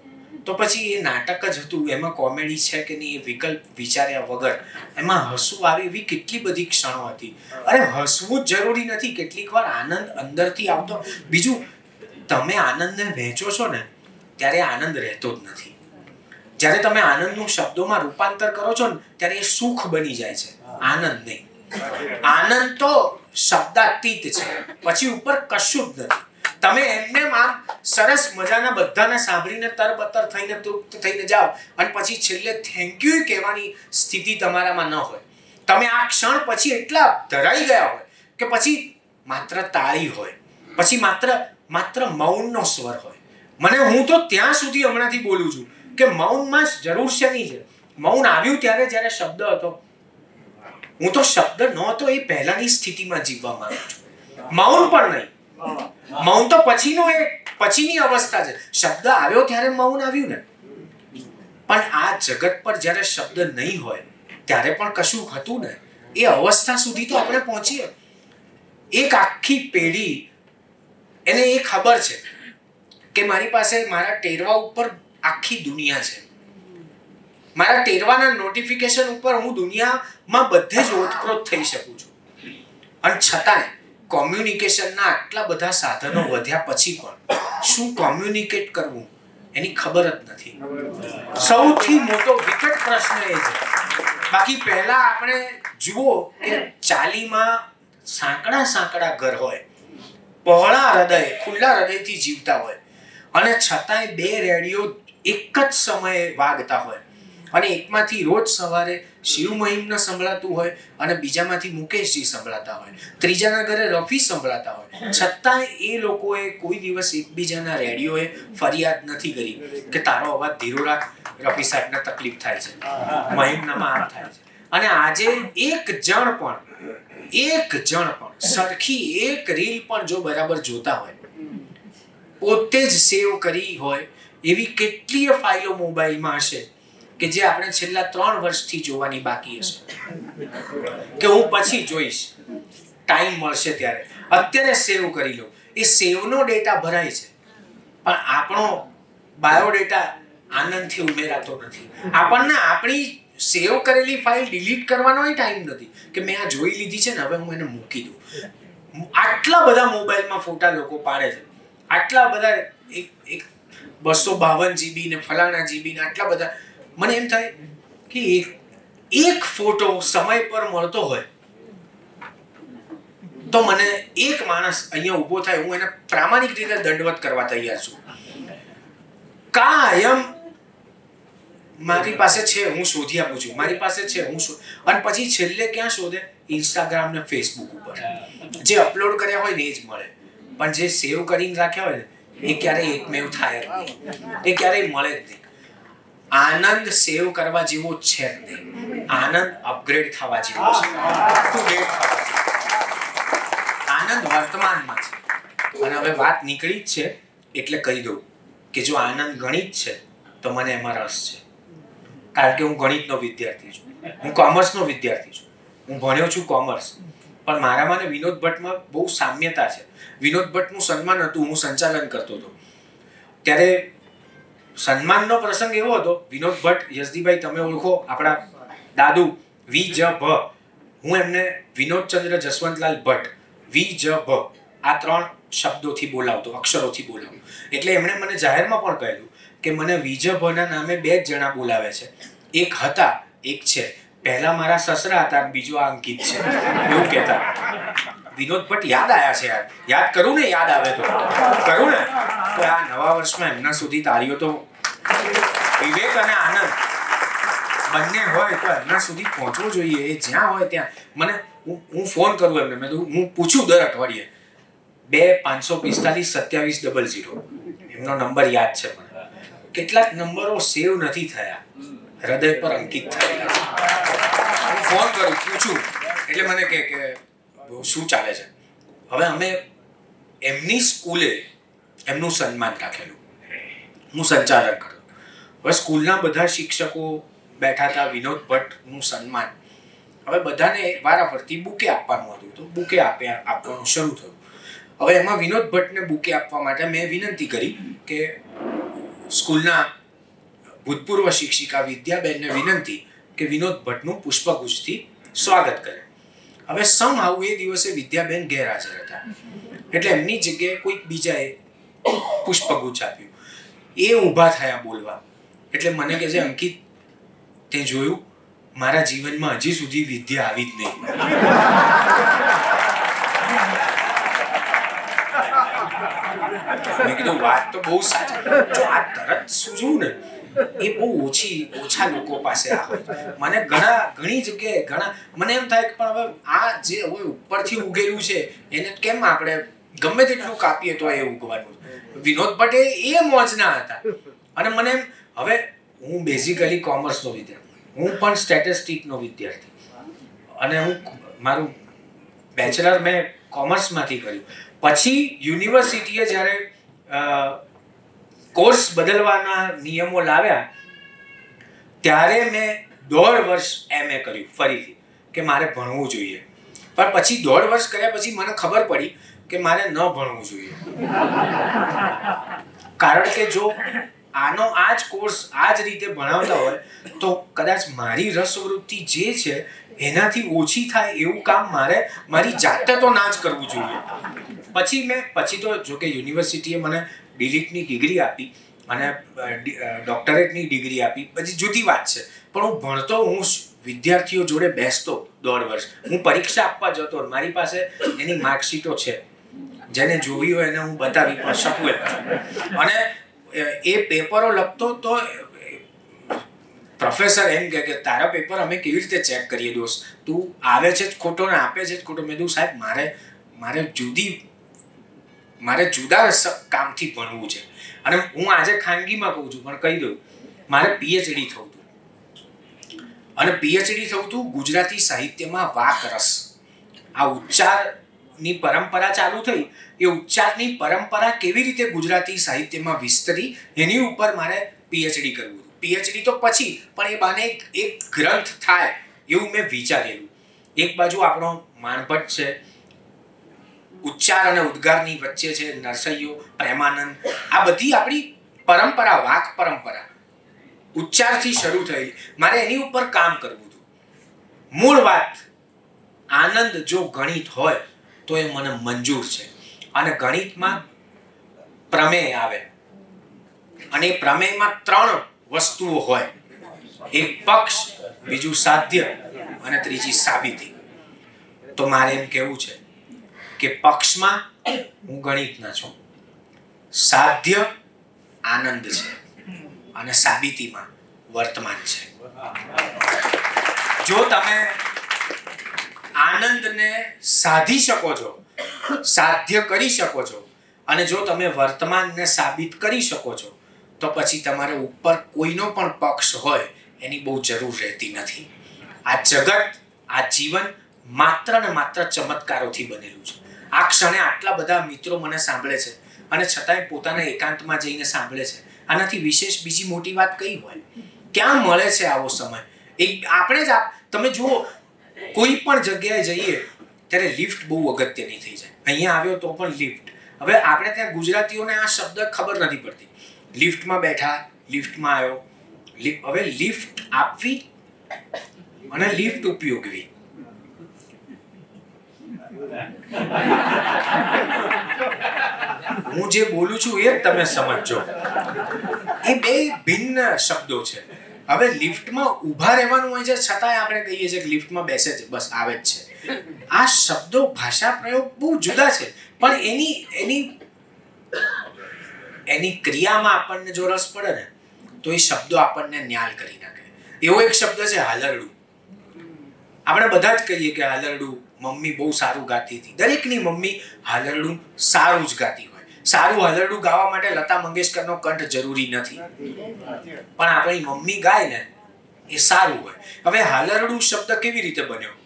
[SPEAKER 1] તો પછી એ નાટક જ હતું, એમાં કોમેડી છે કે નહીં એ વિકલ્પ વિચાર્યા વગર એમાં હસવું આવે એવી કેટલી બધી ક્ષણો હતી. અરે હસવું જ જરૂરી નથી, કેટલીક વાર આનંદ અંદરથી આવતો. બીજું, તમે આનંદને વહેંચો છો ને ત્યારે આનંદ રહેતો જ નથી. જ્યારે તમે આનંદનું શબ્દોમાં રૂપાંતર કરો છો ને ત્યારે એ સુખ બની જાય છે, આનંદ નહીં. આનંદ તો શબ્દાતીત છે, પછી ઉપર કશું જ નથી. તમે એમને આમ સરસ મજાના બધાને સાંભળીને તરબતર થઈને તૃપ્ત થઈને જાઓ, અને પછી છેલ્લે થેન્ક યુ કહેવાની સ્થિતિ તમારામાં ન હોય. તમે આ ક્ષણ પછી એટલા ધરાઈ ગયા હોય કે પછી માત્ર તાળી હોય, પછી માત્ર મૌનનો સ્વર હોય. હું તો ત્યાં સુધી હમણાંથી બોલું છું કે મૌનમાં જરૂર શેની છે? મૌન આવ્યું ત્યારે જ્યારે શબ્દ હતો. હું તો શબ્દ નહોતો એ પહેલાની સ્થિતિમાં જીવવા માંગુ છું. મૌન પણ નહીં. મૌન તો પછીની અવસ્થા છે. શબ્દ આવ્યો ત્યારે મૌન આવ્યું ને. પણ આ જગત પર જ્યારે શબ્દ નહીં હોય ત્યારે પણ કશું હતું ને, એ અવસ્થા સુધી તો આપણે પહોંચીએ. એક આખી પેઢી એને એ ખબર છે કે મારી પાસે મારા ટેરવા ઉપર આખી દુનિયા છે. મારા ટેરવાના નોટિફિકેશન ઉપર હું દુનિયામાં બધે જ ઓતપ્રોત થઈ શકું છું. અને છતાંય કોમ્યુનિકેશનના આટલા બધા સાધનો વધ્યા પછી પણ શું કોમ્યુનિકેટ કરવું એની ખબર જ નથી. સૌથી મોટો વિકટ પ્રશ્ન એ છે. બાકી પહેલા આપણે જુઓ કે ચાલીમાં સાંકડા ઘર હોય, પહોળા હૃદય, ખુલ્લા હૃદયથી જીવતા હોય, અને છતાંય બે રેડિયો એક જ સમયે વાગતા હોય, અને એકમાંથી રોજ સવારે શિવ મહિમ્ન સંભળાતું હોય અને બીજામાંથી મુકેશજી સંભળાતા હોય, ત્રીજાના ઘરે રફી સંભળાતા હોય, છતાંય એ લોકોએ કોઈ દિવસ એકબીજાના રેડિયોએ ફરિયાદ નથી કરી કે તારો અવાજ ધીરો રાખ, રફી સાહેબને તકલીફ થાય છે, મહિમ્નમાં આમ થાય છે. અને આજે એક જણ પણ સરખી એક રીલ પણ જો બરાબર જોતા હોય, પોતે જ સેવ કરી હોય એવી કેટલીય ફાઇલો મોબાઈલમાં હશે કે જે આપણે છેલ્લા 3 વર્ષથી જોવાની બાકી હશે, કે હું પછી જોઈશ, ટાઈમ મળશે ત્યારે, અત્યારે સેવ કરી લો. એ સેવનો ડેટા ભરાય છે, પણ આપણો બાયોડેટા આનંદથી ઉમેરાતો નથી. આપણને આપણી સેવ કરેલી ફાઇલ ડિલીટ કરવાનો ટાઈમ નથી કે મેં આ જોઈ લીધી છે ને હવે હું એને મૂકી દઉં. આટલા બધા મોબાઈલમાં ફોટા લોકો પાડે છે, આટલા બધા 252 GB ને ફલાણા GB ને આટલા બધા. મને એમ થાય કે એક ફોટો સમય પર મળતો હોય તો મને એક માણસ અહીંયા ઊભો થાય, હું એને પ્રામાણિક રીતે દંડવત કરવા તૈયાર છું. કાયમ મારી પાસે છે, હું શોધી આપું છું, મારી પાસે છે, હું અને પછી છેલ્લે ક્યાં શોધે? ઇન્સ્ટાગ્રામ ને ફેસબુક ઉપર જે અપલોડ કર્યા હોય ને એ જ મળે, પણ જે સેવ કરીને રાખ્યા હોય ને એ ક્યારેય એકમેવ થાય જ નહીં, એ ક્યારેય મળે જ નહીં. આનંદ સેવ કરવા જેવો છે જ નહીં, આનંદ અપગ્રેડ થવા જેવો છે, આનંદ વર્તમાનમાં છે. અને હવે વાત નીકળી જ છે એટલે કહી દઉં કે જો આનંદ ગણિત છે તો મને એમાં રસ છે, કારણ કે હું ગણિતનો વિદ્યાર્થી છું, હું કોમર્સનો વિદ્યાર્થી છું, હું ભણ્યો છું કોમર્સ. પણ મારામાં ને વિનોદ ભટ્ટમાં બહુ સામ્યતા છે. વિનોદ ભટ્ટનું સન્માન હતું, હું સંચાલન કરતો હતો ત્યારે સન્માનનો પ્રસંગ એવો હતો. વિનોદ ભટ્ટ, યશદીભાઈ તમે ઓળખો, આપણા દાદુ VJ હું એમને વિનોદચંદ્ર જસવંતલાલ ભટ્ટ VJ આ 3 શબ્દોથી બોલાવતો, અક્ષરોથી બોલાવતો. એટલે એમણે મને જાહેરમાં પણ કહેલું કે મને VJ ના નામે 2 જ જણા બોલાવે છે, એક હતા એક છે, પહેલા મારા સસરા હતા, બીજો આ અંકિત છે, એવું કહેતા. વિનોદ ભટ્ટ યાદ આવ્યા છે યાર, યાદ કરું ને, યાદ આવે તો કરું ને. તો આ નવા વર્ષમાં એમના સુધી તાળીઓ તો, વિવેક અને આનંદ બંને હોય તો એમના સુધી પહોંચવું જોઈએ. એ જ્યાં હોય ત્યાં મને હું ફોન કરું એમને, મેં હું પૂછું દર અઠવાડિયે 2-545-2700 એમનો નંબર યાદ છે મને. કેટલાક નંબરો સેવ નથી થયા, હૃદય પર અંકિત થયેલા. હું ફોન કરું, પૂછું, એટલે મને કે શું ચાલે છે. હવે અમે એમની સ્કૂલે એમનું સન્માન રાખેલું, હું સંચાલન કર્યો. હવે સ્કૂલના બધા શિક્ષકો બેઠા હતા, વિનોદ ભટ્ટનું સન્માન. હવે બધાને વારાફરતી બુકે આપવાનું હતું, તો બુકે આપવાનું શરૂ થયું. હવે એમાં વિનોદ ભટ્ટને બુકે આપવા માટે મેં વિનંતી કરી કે સ્કૂલના ભૂતપૂર્વ શિક્ષિકા વિદ્યાબેનને વિનંતી કે વિનોદ ભટ્ટનું પુષ્પગુચ્છથી સ્વાગત કરે. હવે સમહાઉ એ દિવસે વિદ્યાબેન ગેરહાજર હતા, એટલે એમની જગ્યાએ કોઈક બીજાએ પુષ્પગુચ્છ આપ્યું. એ ઊભા થયા બોલવા, એટલે મને કહે છે, અંકિત તે જોયું, મારા જીવનમાં હજી સુધી વિદ્યા આવી જ નહીં. મેં કીધું વાત તો બહુ સાચી. જો આ તરત સૂઝવું ને એ બહુ ઓછા લોકો પાસે આવે. મને ઘણી જગ્યાએ મને એમ થાય કે પણ હવે આ જે હવે ઉપરથી ઉગેલું છે એને કેમ આપણે ગમે તેટલું કાપીએ તો એ ઉગવાનું. વિનોદ ભટ્ટ એ મોજના હતા. અને મને એમ, હવે હું બેઝિકલી કોમર્સનો વિદ્યાર્થી, હું પણ સ્ટેટિસ્ટિક્સનો વિદ્યાર્થી, અને હું મારું બેચલર મેં કોમર્સમાંથી કર્યું. પછી યુનિવર્સિટીએ જ્યારે કોર્સ બદલવાના નિયમો લાવ્યા ત્યારે મેં 1.5 વર્ષ MA કર્યું ફરીથી, કે મારે ભણવું જોઈએ. પણ પછી 1.5 વર્ષ કર્યા પછી મને ખબર પડી કે મારે ન ભણવું જોઈએ. કારણ કે જો આ જ કોર્સ આ જ રીતે ભણાવતા હોય તો કદાચ મારી રસવૃત્તિ જે છે એનાથી ઓછી થાય એવું કામ મારી જાતે તો ના જ કરવું જોઈએ. પછી તો જોકે યુનિવર્સિટીએ મને ડિલીટની ડિગ્રી આપી અને ડોક્ટરેટની ડિગ્રી આપી, પછી જુદી વાત છે. પણ હું ભણતો, હું વિદ્યાર્થીઓ જોડે બેસતો 1.5 વર્ષ, હું પરીક્ષા આપવા જતો, મારી પાસે એની માર્કશીટો છે, જેને જોવી હોય એને હું બતાવી પણ શકું. અને એ પેપરો લખતો તો પ્રોફેસર એમ કે તારા પેપર અમે કેવી રીતે ચેક કરીએ દોસ્ત, તું આવે છે જ ખોટો ને આપે છે જ ખોટો. મેં કીધું સાહેબ મારે જુદા કામથી ભણવું છે. અને હું આજે ખાનગીમાં કહું છું પણ કહી દઉં, મારે પીએચડી થવું હતું. અને પીએચડી થવું હતું ગુજરાતી સાહિત્યમાં વાક રસ. આ ઉચ્ચારની પરંપરા ચાલુ થઈ, એ ઉચ્ચારની પરંપરા કેવી રીતે ગુજરાતી સાહિત્યમાં વિસ્તરી એની ઉપર મારે પીએચડી કરવું હતું. પીએચડી તો પછી, પણ એ બાને એક ગ્રંથ થાય એવું મેં વિચારેલું. એક બાજુ આપણો માણભટ્ટ છે, ઉચ્ચાર અને ઉદ્ગારની વચ્ચે છે નરસૈયો, પ્રેમાનંદ, આ બધી આપણી પરંપરા, વાક પરંપરા ઉચ્ચારથી શરૂ થઈ. મારે એની ઉપર કામ કરવું હતું. મૂળ વાત, આનંદ જો ગણિત હોય તો એ મને મંજૂર છે. અને ગણિતમાં પ્રમેય આવે, અને એ પ્રમેયમાં 3 વસ્તુઓ હોય, એક પક્ષ, બીજું સાધ્ય અને ત્રીજી સાબિતી. તો મારે એમ કહેવું છે કે પક્ષમાં હું ગણિતના છું, સાધ્ય આનંદ છે, અને સાબિતીમાં વર્તમાન છે. જો તમે આનંદને સાધી શકો છો, સાધ્ય કરી શકો છો, અને જો તમે વર્તમાનને સાબિત કરી શકો છો, તો પછી તમારે ઉપર કોઈનો પણ પક્ષ હોય એની બહુ જરૂર રહેતી નથી. આ જગત, આ જીવન માત્ર ને માત્ર ચમત્કારોથી બનેલું છે. આ ક્ષણે આટલા બધા મિત્રો મને સાંભળે છે અને છતાંય પોતાના એકાંતમાં જઈને સાંભળે છે. આનાથી વિશેષ બીજી મોટી વાત કઈ હોય? ક્યાં મળે છે આવો સમય? આપણે જ તમે જુઓ, કોઈ પણ જગ્યાએ જઈએ ત્યારે લિફ્ટ બહુ અગત્યની થઈ જાય. અહીંયા આવ્યો તો પણ લિફ્ટ. હવે આપણે ત્યાં ગુજરાતીઓને આ શબ્દ ખબર નથી પડતી. લિફ્ટમાં બેઠા, લિફ્ટમાં આવ્યો. હવે લિફ્ટ આપવી અને લિફ્ટ ઉપયોગવી, હું જે બોલું છું એ તમે સમજો. એ બે ભિન્ન શબ્દો છે. હવે લિફ્ટમાં ઊભા રહેવાનું હોય છે, છતાંય આપણે કહીએ છીએ કે લિફ્ટમાં બેસે છે, બસ આવે જ છે. આ શબ્દો, ભાષા પ્રયોગ બહુ જુદા છે, પણ એની ક્રિયામાં આપણને જો રસ પડે ને તો એ શબ્દો આપણને ન્યાલ કરી નાખે. એવો એક શબ્દ છે હાલરડું. આપણે બધા જ કહીએ કે હાલરડું, મમ્મી બહુ સારું ગાતી હતી. દરેકની મમ્મી હાલરડું સારું જ ગાતી હોય. સારું હાલરડું ગાવા માટે લતા મંગેશકરનો કંઠ જરૂરી નથી, પણ આપણી મમ્મી ગાય ને એ સારું હોય. હવે હાલરડું શબ્દ કેવી રીતે બન્યો?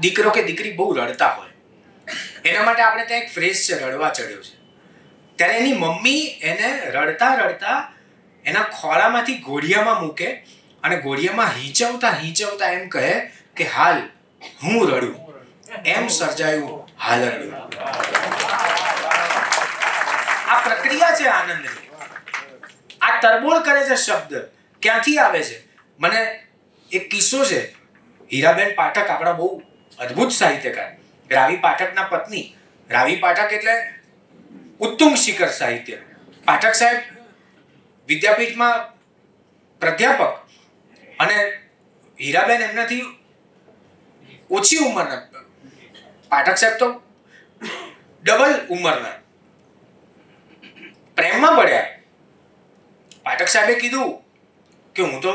[SPEAKER 1] દીકરો કે દીકરી બહુ રડતા હોય, એના માટે આપણે ત્યાં એક ફ્રેઝ છે, રડવા ચડ્યો છે. ત્યારે એની મમ્મી એને રડતા રડતા એના ખોળામાંથી ઘોડિયામાં મૂકે અને ઘોડિયામાં હિંચવતા એમ કહે કે હાલ હું રડું. એમ સર્જાયું હાલરડું. આ પ્રક્રિયા છે આનંદની. આ તરબોળ કરે છે શબ્દ. ક્યાંથી આવે છે? મને એક કિસ્સો છે. હીરાબેન પાઠક, આપણા બહુ અદ્ભુત સાહિત્યકાર, રાવી પાઠકના પત્ની. રાવી પાઠક એટલે ઉત્તુંગ શિખર સાહિત્ય. પાઠક સાહેબ વિદ્યાપીઠમાં પ્રાધ્યાપક, અને હીરાબેન એમનાથી ઓછી ઉંમરના. પાઠક સાહેબ તો ડબલ ઉંમરના. પ્રેમમાં પડ્યા. પાઠક સાહેબે કીધું કે હું તો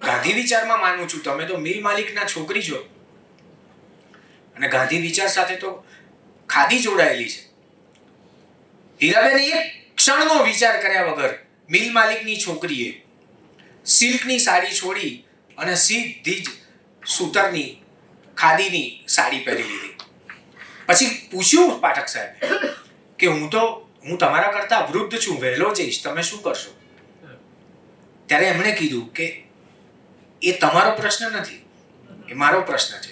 [SPEAKER 1] ગાંધી વિચારમાં માનું છું, તમે તો મિલ માલિકના છોકરી છો, અને ગાંધી વિચાર સાથે તો ખાદી જોડાયેલી છે. હીરાબેન એક ક્ષણનો વિચાર કર્યા વગર મિલ માલિકની છોકરીએ સિલ્કની સાડી છોડી અને સીધી જ સૂતરની, ખાદીની સાડી પહેરી લીધી. પછી પૂછ્યું પાઠક સાહેબ કે હું તમારા કરતા વૃદ્ધ છું, વહેલો જઈશ, તમે શું કરશો? ત્યારે એમણે કીધું કે એ તમારો પ્રશ્ન નથી, એ મારો પ્રશ્ન છે.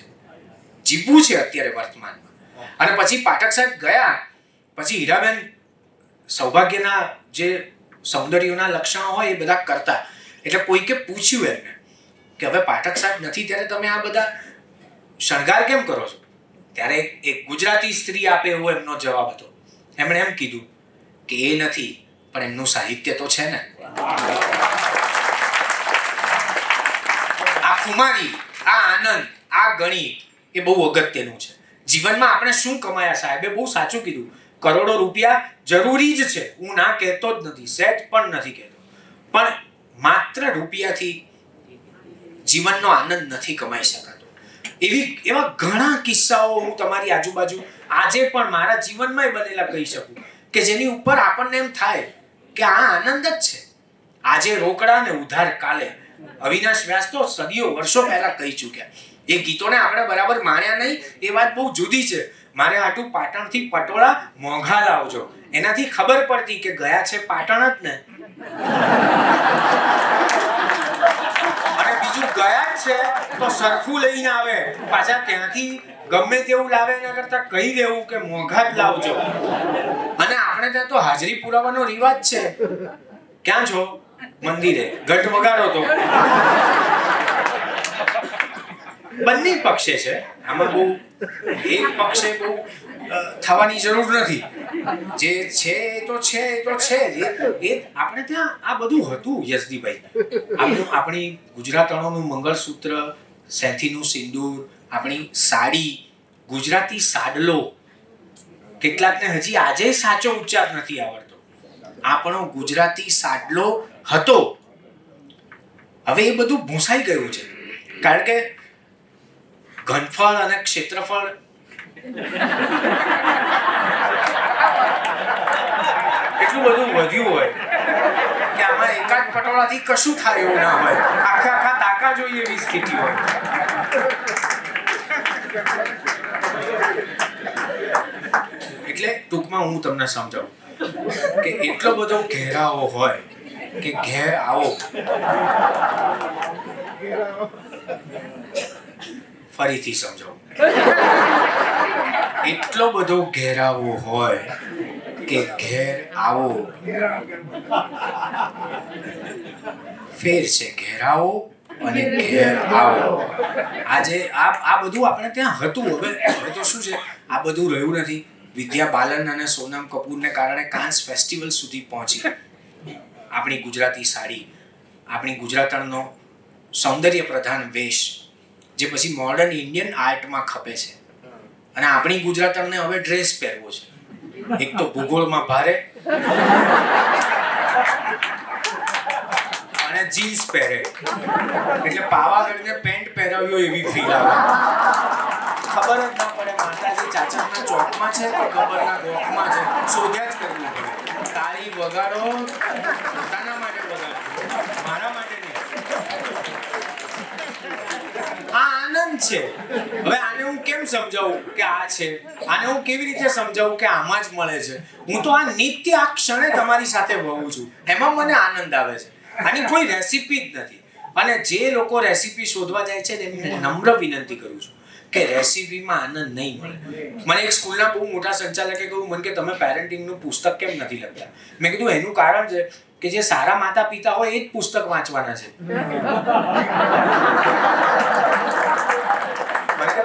[SPEAKER 1] જીવવું છે અત્યારે વર્તમાનમાં. અને પછી પાઠક સાહેબ ગયા. પછી હીરાબેન સૌભાગ્યના જે સૌંદર્યના લક્ષણો હોય એ બધા કરતા. એટલે કોઈકે પૂછ્યું એમને કે હવે પાઠક સાહેબ નથી ત્યારે તમે આ બધા શણગાર કેમ કરો છો? ત્યારે એક ગુજરાતી સ્ત્રી આપે એવો એમનો જવાબ હતો. એમણે એમ કીધું કે એ નથી પણ એમનું સાહિત્ય તો છે ને. આ ખુમારી, આ આનંદ, આ ગણિત એ બહુ અગત્યનું છે. જીવનમાં આપણે શું કમાયા? સાહેબે બહુ સાચું કીધું. કરોડો રૂપિયા જરૂરી જ છે, હું ના કહેતો જ નથી, સહેજ પણ નથી કહેતો, પણ માત્ર રૂપિયાથી જીવનનો આનંદ નથી કમાઈ શકાતો. એવા ઘણા કિસ્સાઓ હું તમારી આજુબાજુ આજે પણ મારા જીવનમાં બનેલા કહી શકું કે જેની ઉપર આપણને એમ થાય કે આ આનંદ જ છે. આજે રોકડા ને ઉધાર કાલે. અવિનાશ વ્યાસ તો સદીઓ વર્ષો પહેલા કહી ચૂક્યા. એ ગીતોને આપણે બરાબર માણ્યા નહીં એ વાત બહુ જુદી છે. મારે આટલું પાટણથી પટોળા મોંઘા લાવજો, એનાથી ખબર પડતી કે ગયા છે પાટણ જ ને. અને બીજું ગયા જ છે તો સરખું લઈને આવે, પાછા ત્યાંથી ગમે તેવું લાવે એના કરતા કહી દેવું કે મોંઘા જ લાવજો. અને આપણે ત્યાં તો હાજરી પુરાવાનો રિવાજ છે. ક્યાં છો? મંદિરે. ઘંટ વગાડો તો. બંને પક્ષે છે આમાં, બહુ એક પક્ષે બહુ થવાની જરૂર નથી. જે છે એ તો છે, એ તો છે જ. એ આપણે ત્યાં આ બધું હતું યશદીભાઈ. આપણી ગુજરાતણોનું મંગળસૂત્ર, સેથીનું સિંદૂર, આપણી સાડી, ગુજરાતી સાડલો. કેટલાકને હજી આજે સાચો ઉચ્ચાર નથી આવડતો. આપણો ગુજરાતી સાડલો હતો. હવે એ બધું ભૂંસાઈ ગયું છે, કારણ કે ઘનફળ અને ક્ષેત્રફળ એટલું બધું વધ્યું હોય કે આમાં એકાદ પટોળાથી કશું થાય એવું ના હોય. આખા તાકા જોઈએ એવી સ્થિતિ હોય. એટલે ટૂંકમાં હું તમને સમજાવું કે એટલો બધો ઘેરાવો હોય કે ઘેર આવો. ફરીથી સમજાવું. એટલો બધો ઘેરાવો હોય કે ઘેર આવો. ફેર છે ઘેરાવો અને ઘેર આવો. આજે આ બધું આપણે ત્યાં હતું. હવે તો શું છે, આ બધું રહ્યું નથી. વિદ્યા બાલન અને સોનમ કપૂરને કારણે કાન્સ ફેસ્ટિવલ સુધી પહોંચી આપણી ગુજરાતી સાડી, આપણી ગુજરાતણનો સૌંદર્ય પ્રધાન વેશ, જે પછી મોડર્ન ઇન્ડિયન આર્ટમાં ખપે છે. અને આપણી ગુજરાતણને હવે ડ્રેસ પહેરવો છે. એક તો ભૂગોળમાં ભારે અને જીન્સ પહેરે એટલે પાવાગઢને પેન્ટ પહેરાવ્યો એવી ફીલ આવે. ખબર જ ના પડે માતાજી ચાચરના ચોકમાં છે કે ગબ્બરના ગોખમાં છે. શોધ્યા જ કરવું પડે. તાળી વગાડો, પોતાના માટે વગાડો, મારા માટે નહીં. આ આનંદ છે. હવે આને હું કેમ સમજાવું કે આ છે? આને હું કેવી રીતે સમજાવું કે આમાં જ મળે છે? હું તો આ નિત્ય આ ક્ષણે તમારી સાથે વહું છું, એમાં મને આનંદ આવે છે. આની કોઈ રેસીપી જ નથી. અને જે લોકો રેસીપી શોધવા જાય છે ને એમને નમ્ર વિનંતી કરું છું કે રેસીપીમાં આનંદ નહીં મળે. મને એક સ્કૂલના બહુ મોટા સંચાલકે કહ્યું મને કે તમે પેરેન્ટિંગનું પુસ્તક કેમ નથી લખતા? મેં કીધું એનું કારણ છે કે જે સારા માતા પિતા હોય એ જ પુસ્તક વાંચવાના છે.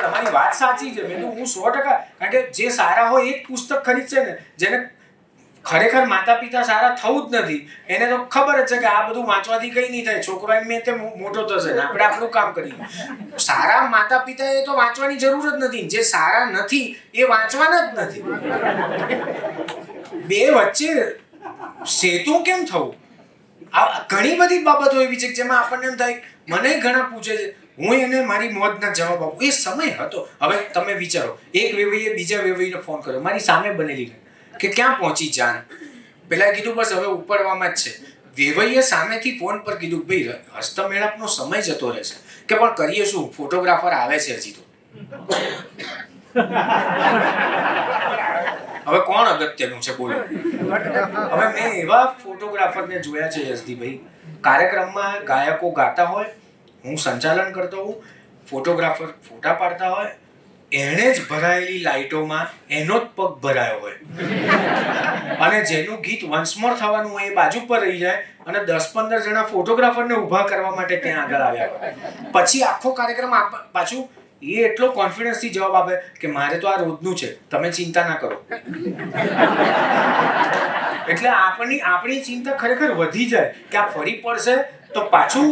[SPEAKER 1] તમારી વાત સાચી છે. મેં તો હું 100%, કારણ કે જે સારા હોય એ જ પુસ્તક ખરીદશે ને. જેને ખરેખર માતા પિતા સારા થવું જ નથી એને તો ખબર જ છે કે આ બધું વાંચવાથી કઈ નહીં થાય, છોકરો એમ તે મોટો થશે ને આપણે આપણું કામ કરીએ. સારા માતા પિતા એ તો વાંચવાની જરૂર જ નથી. જે સારા નથી એ વાંચવાના જ નથી. બે વચ્ચે સેતુ કેમ થવું? આ ઘણી બધી બાબતો એવી છે જેમાં આપણને એમ થાય. મને ઘણા પૂછે છે, હું એને મારી મોજના જવાબ આપું. એ સમય હતો. હવે તમે વિચારો, એક વેવાઈએ બીજા વેવાઈને ફોન કર્યો, મારી સામે બનેલી કે ક્યાં પહોંચી જાન? પેલા કીધું બસ હવે ઉપડવામાં જ છે. વેવાઈએ સામેથી ફોન પર કીધું ભાઈ હસ્તમેળાપનો સમય જતો રહેશે. કે પણ કરીએ શું, ફોટોગ્રાફર આવે છે હજી તો. હવે કોણ અગત્યનું છે બોલો? હવે મેં એવા ફોટોગ્રાફરને જોયા છે યશદીભાઈ, કાર્યક્રમમાં ગાયકો ગાતા હોય, હું સંચાલન કરતો હોઉં, ફોટોગ્રાફર ફોટા પાડતા હોય, એણે જ ભરાયેલી લાઈટોમાં એનો જ પગ ભરાયો હોય. અને જેનું ગીત વન્સ મોર થવાનું હોય એ બાજુ પર રહી જાય અને 10-15 જણા ફોટોગ્રાફરને ઊભા કરવા માટે ત્યાં આગળ આવ્યા. પછી આખો કાર્યક્રમ પાછું એ એટલો કોન્ફિડન્સથી જવાબ આપે કે મારે તો આ રોજનું છે, તમે ચિંતા ના કરો. એટલે આપણી ચિંતા ખરેખર વધી જાય કે આ ફરી પડશે તો પાછું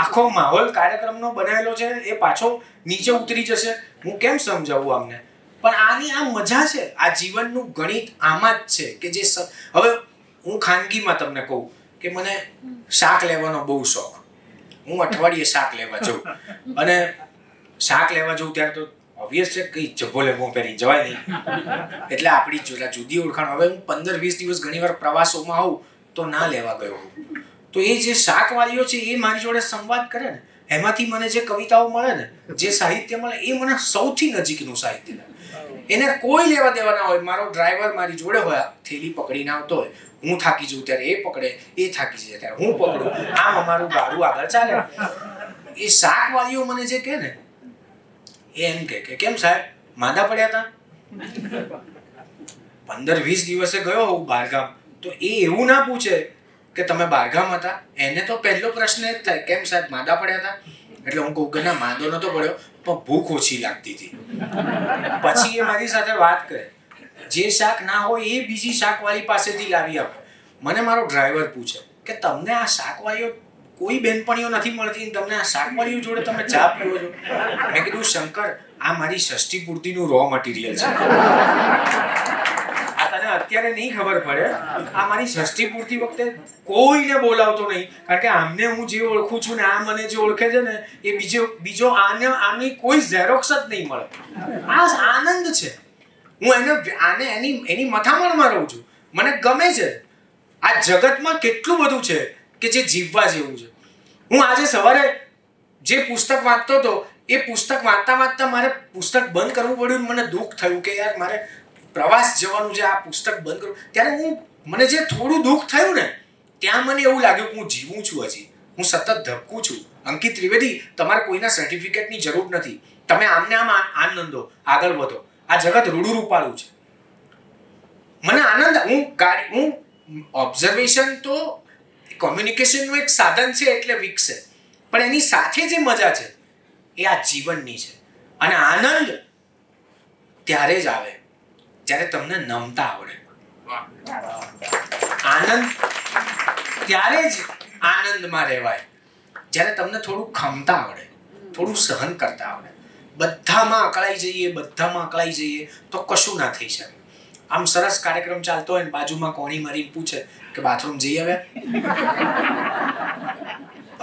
[SPEAKER 1] આખો માહોલ કાર્યક્રમનો બનાવેલો છે એ પાછો નીચે ઉતરી જશે. હું કેમ સમજાવું આમને? પણ આની આ મજા છે, આ જીવનનું ગણિત આમાં જ છે કે જે હવે હું ખાનગીમાં તમને કહું કે મને શાક લેવાનો બહુ શોખ. હું અઠવાડિયે શાક લેવા જાઉં અને શાક લેવા જવું ત્યારે તો ઓબ્વિયસ છે કઈ જભો લેવો પહેરી જવાય નહીં. એટલે આપણી જુદી ઓળખાણ. હવે હું 15-20 દિવસ ઘણીવાર પ્રવાસોમાં આવું તો ના લેવા ગયો હું, તો એ જે શાકવાળીઓ છે એ મારી જોડે સંવાદ કરે ને, એમાંથી મને જે કવિતાઓ મળે ને, જે સાહિત્ય મળે એ મને સૌથી નજીકનું સાહિત્ય. એને કોઈ લેવા દેવા ના હોય. મારો ડ્રાઈવર મારી જોડે હોય, થેલી પકડીને આવતો હોય, હું થાકી જઉં ત્યારે એ પકડે, એ થાકી જાય ત્યારે હું પકડું, આમ અમારું ગાડું આગળ ચાલે. એ શાકવાળીઓ મને જે કહે ને એ એમ કે કેમ સાહેબ માંદા પડ્યા હતા? 15-20 દિવસે ગયો હું બહારગામ, તો એ એવું ના પૂછે કે તમે બહારગામ હતા. એને તો પહેલો પ્રશ્ન એ જ થાય કેમ સાહેબ માંદા પડ્યા હતા? એટલે હું કહું કે ના માંદો નતો પડ્યો પણ ભૂખ ઓછી લાગતી હતી. પછી એ મારી સાથે વાત કરે, જે શાક ના હોય એ બીજી શાકવાળી પાસેથી લાવી આપે. મને મારો ડ્રાઈવર પૂછે કે તમને આ શાકવાળીઓ કોઈ બેનપણીઓ નથી મળતી, તમને આ શાકવાળીઓ જોડે તમે ચા પીવો છો? મેં કીધું શંકર, આ મારી ષષ્ઠી પૂર્તિનું રો મટીરિયલ છે. આ તને અત્યારે નહીં ખબર પડે, આ મારી ષષ્ઠી પૂર્તિ વખતે કોઈને બોલાવતો નહીં, કારણ કે આમને હું જે ઓળખું છું ને આ મને જે ઓળખે છે ને એ બીજો આની કોઈ ઝેરોક્સ જ નહીં મળે. આ આનંદ છે. હું એની મથામણમાં રહું છું, મને ગમે છે. આ જગતમાં કેટલું બધું છે કે જે જીવવા જેવું છે. હું આજે સવારે જે પુસ્તક વાંચતો હતો એ પુસ્તક વાંચતા મારે પુસ્તક બંધ કરવું પડ્યું. મને દુઃખ થયું કે યાર મારે પ્રવાસ જવાનું છે, આ પુસ્તક બંધ કરું. ત્યારે મને જે થોડું દુઃખ થયું ને ત્યાં મને એવું લાગ્યું કે હું જીવું છું, હજી હું સતત ધબકું છું. અંકિત ત્રિવેદી, તમારે કોઈના સર્ટિફિકેટની જરૂર નથી. તમે આમને આમ આનંદો, આગળ વધો. આ જગત રૂડું રૂપાળું છે. મને આનંદ, હું ઓબ્ઝર્વેશન તો કોમ્યુનિકેશનનું એક સાધન છે એટલે વિકસે, પણ એની સાથે જે મજા છે એ આ જીવનની છે. અને આનંદ ત્યારે જ આવે જ્યારે તમને નમતા આવડે. આનંદ ત્યારે જ આનંદમાં રહેવાય જ્યારે તમને થોડું ખમતા આવડે, થોડું સહન કરતા આવડે. બધામાં અકળાઈ જઈએ તો કશું ના થઈ શકે. આમ સરસ કાર્યક્રમ ચાલતો હોય ને બાજુમાં કોણી મારીને પૂછે કે બાથરૂમ જઈ આવ્યા?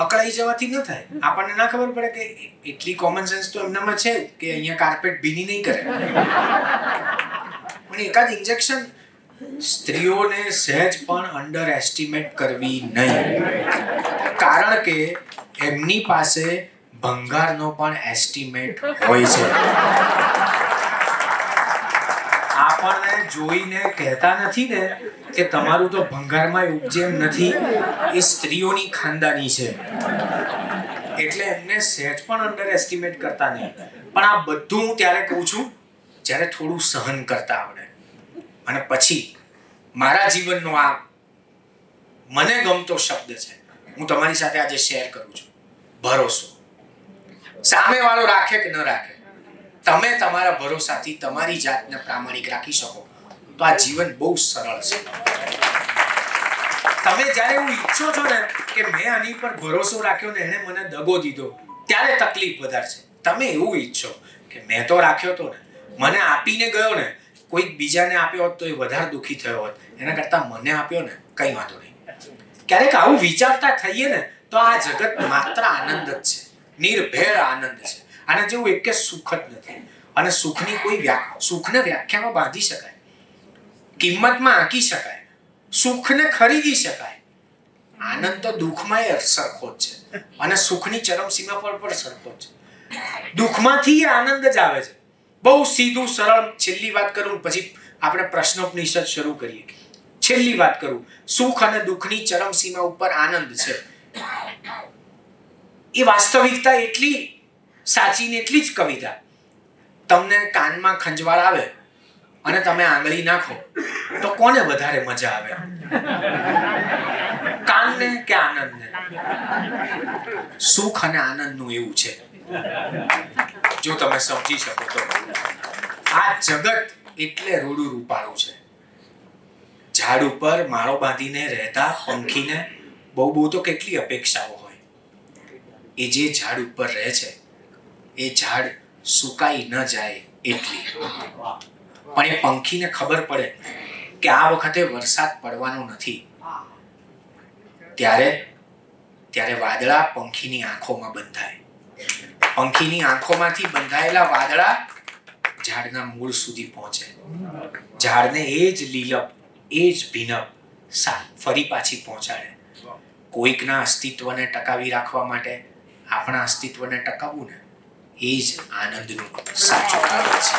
[SPEAKER 1] અકળાઈ જવાથી ન થાય. આપણને ના ખબર પડે કે એટલી કોમન સેન્સ તો એમનામાં છે કે અહીંયા કાર્પેટ ભીની નહીં કરે. પણ એકાદ ઇન્જેક્શન સ્ત્રીઓને સહેજ પણ અંડર એસ્ટિમેટ કરવી નહીં, કારણ કે એમની પાસે ભંગારનો પણ એસ્ટિમેટ હોય છે. આપણને જોઈને કહેતા નથી ને કે તમારું તો ભંગારમાં ઉપજે એમ નથી, એ સ્ત્રીઓની ખાનદાની છે એટલે એમને સહેજ પણ અંડર એસ્ટિમેટ કરતા નહીં. પણ આ બધું હું ત્યારે કહું છું જ્યારે થોડું સહન કરતા આવડે. અને પછી મારા જીવનનો આ મને ગમતો શબ્દ છે, હું તમારી સાથે આજે શેર કરું છું, ભરોસો. સામેવાળો રાખે કે ન રાખે, તમે તમારા ભરોસાથી તમારી જાતને પ્રામાણિક રાખી શકો તો આ જીવન બહુ સરળ છે. તમે જ્યારે એવું ઈચ્છો છો ને કે મેં આની પર ભરોસો રાખ્યો ને એને મને દગો દીધો, ત્યારે તકલીફ વધારે છે. તમે એવું ઈચ્છો કે મેં તો રાખ્યો તો ને, મને આપીને ગયો ને, કોઈક બીજાને આપ્યો હોત તો એ વધારે દુઃખી થયો હોત, એના કરતાં મને આપ્યો ને કંઈ વાંધો નહીં. ક્યારેક આવું વિચારતા થઈએ ને તો આ જગત માત્ર આનંદ જ છે, નિર્ભેળ આનંદ છે. આના જેવું એક કે સુખ જ નથી. અને સુખને વ્યાખ્યામાં બાંધી શકાય, કિંમતમાં આંકી શકાય, સુખને ખરીદી શકાય. આનંદ તો દુઃખમાં સરખો જ છે અને સુખની ચરમસીમા પર પણ સરખો જ છે. દુઃખમાંથી આનંદ જ આવે છે. બહુ સીધું સરળ. છેલ્લી વાત કરું પછી આપણે પ્રશ્નોપનિષદ શરૂ કરીએ. છેલ્લી વાત કરું, સુખ અને દુઃખની ચરમસીમા ઉપર આનંદ છે. એ વાસ્તવિકતા એટલી સાચી ને એટલી જ કવિતા. તમને કાનમાં ખંજવાળ આવે અને તમે આંગળી નાખો તો કોને વધારે મજા આવે? કાનને કે આનંદને? સુખ અને આનંદનું એવું છે, જો તમે સમજી શકો તો. આ જગત એટલે રૂડું રૂપાળું છે. ઝાડ ઉપર માળો બાંધીને રહેતા પંખીને બહુ તો કેટલી અપેક્ષાઓ હોય. એ જે ઝાડ ઉપર રહે છે એ ઝાડ સુકાઈ ન જાય એટલી. પણ એ પંખીને ખબર પડે કે આ વખતે વરસાદ પડવાનો નથી, ત્યારે વાદળા પંખીની આંખોમાં બંધાય. પંખીની આંખોમાંથી બંધાયેલા વાદળા ઝાડના મૂળ સુધી પહોંચે. ઝાડને એ જ લીલપ, એ જ ભીનપ ફરી પાછી પહોંચાડે. કોઈકના અસ્તિત્વને ટકાવી રાખવા માટે આપણા અસ્તિત્વને ટકાવવું ને, એ જ આનંદનું સાચું કારણ છે.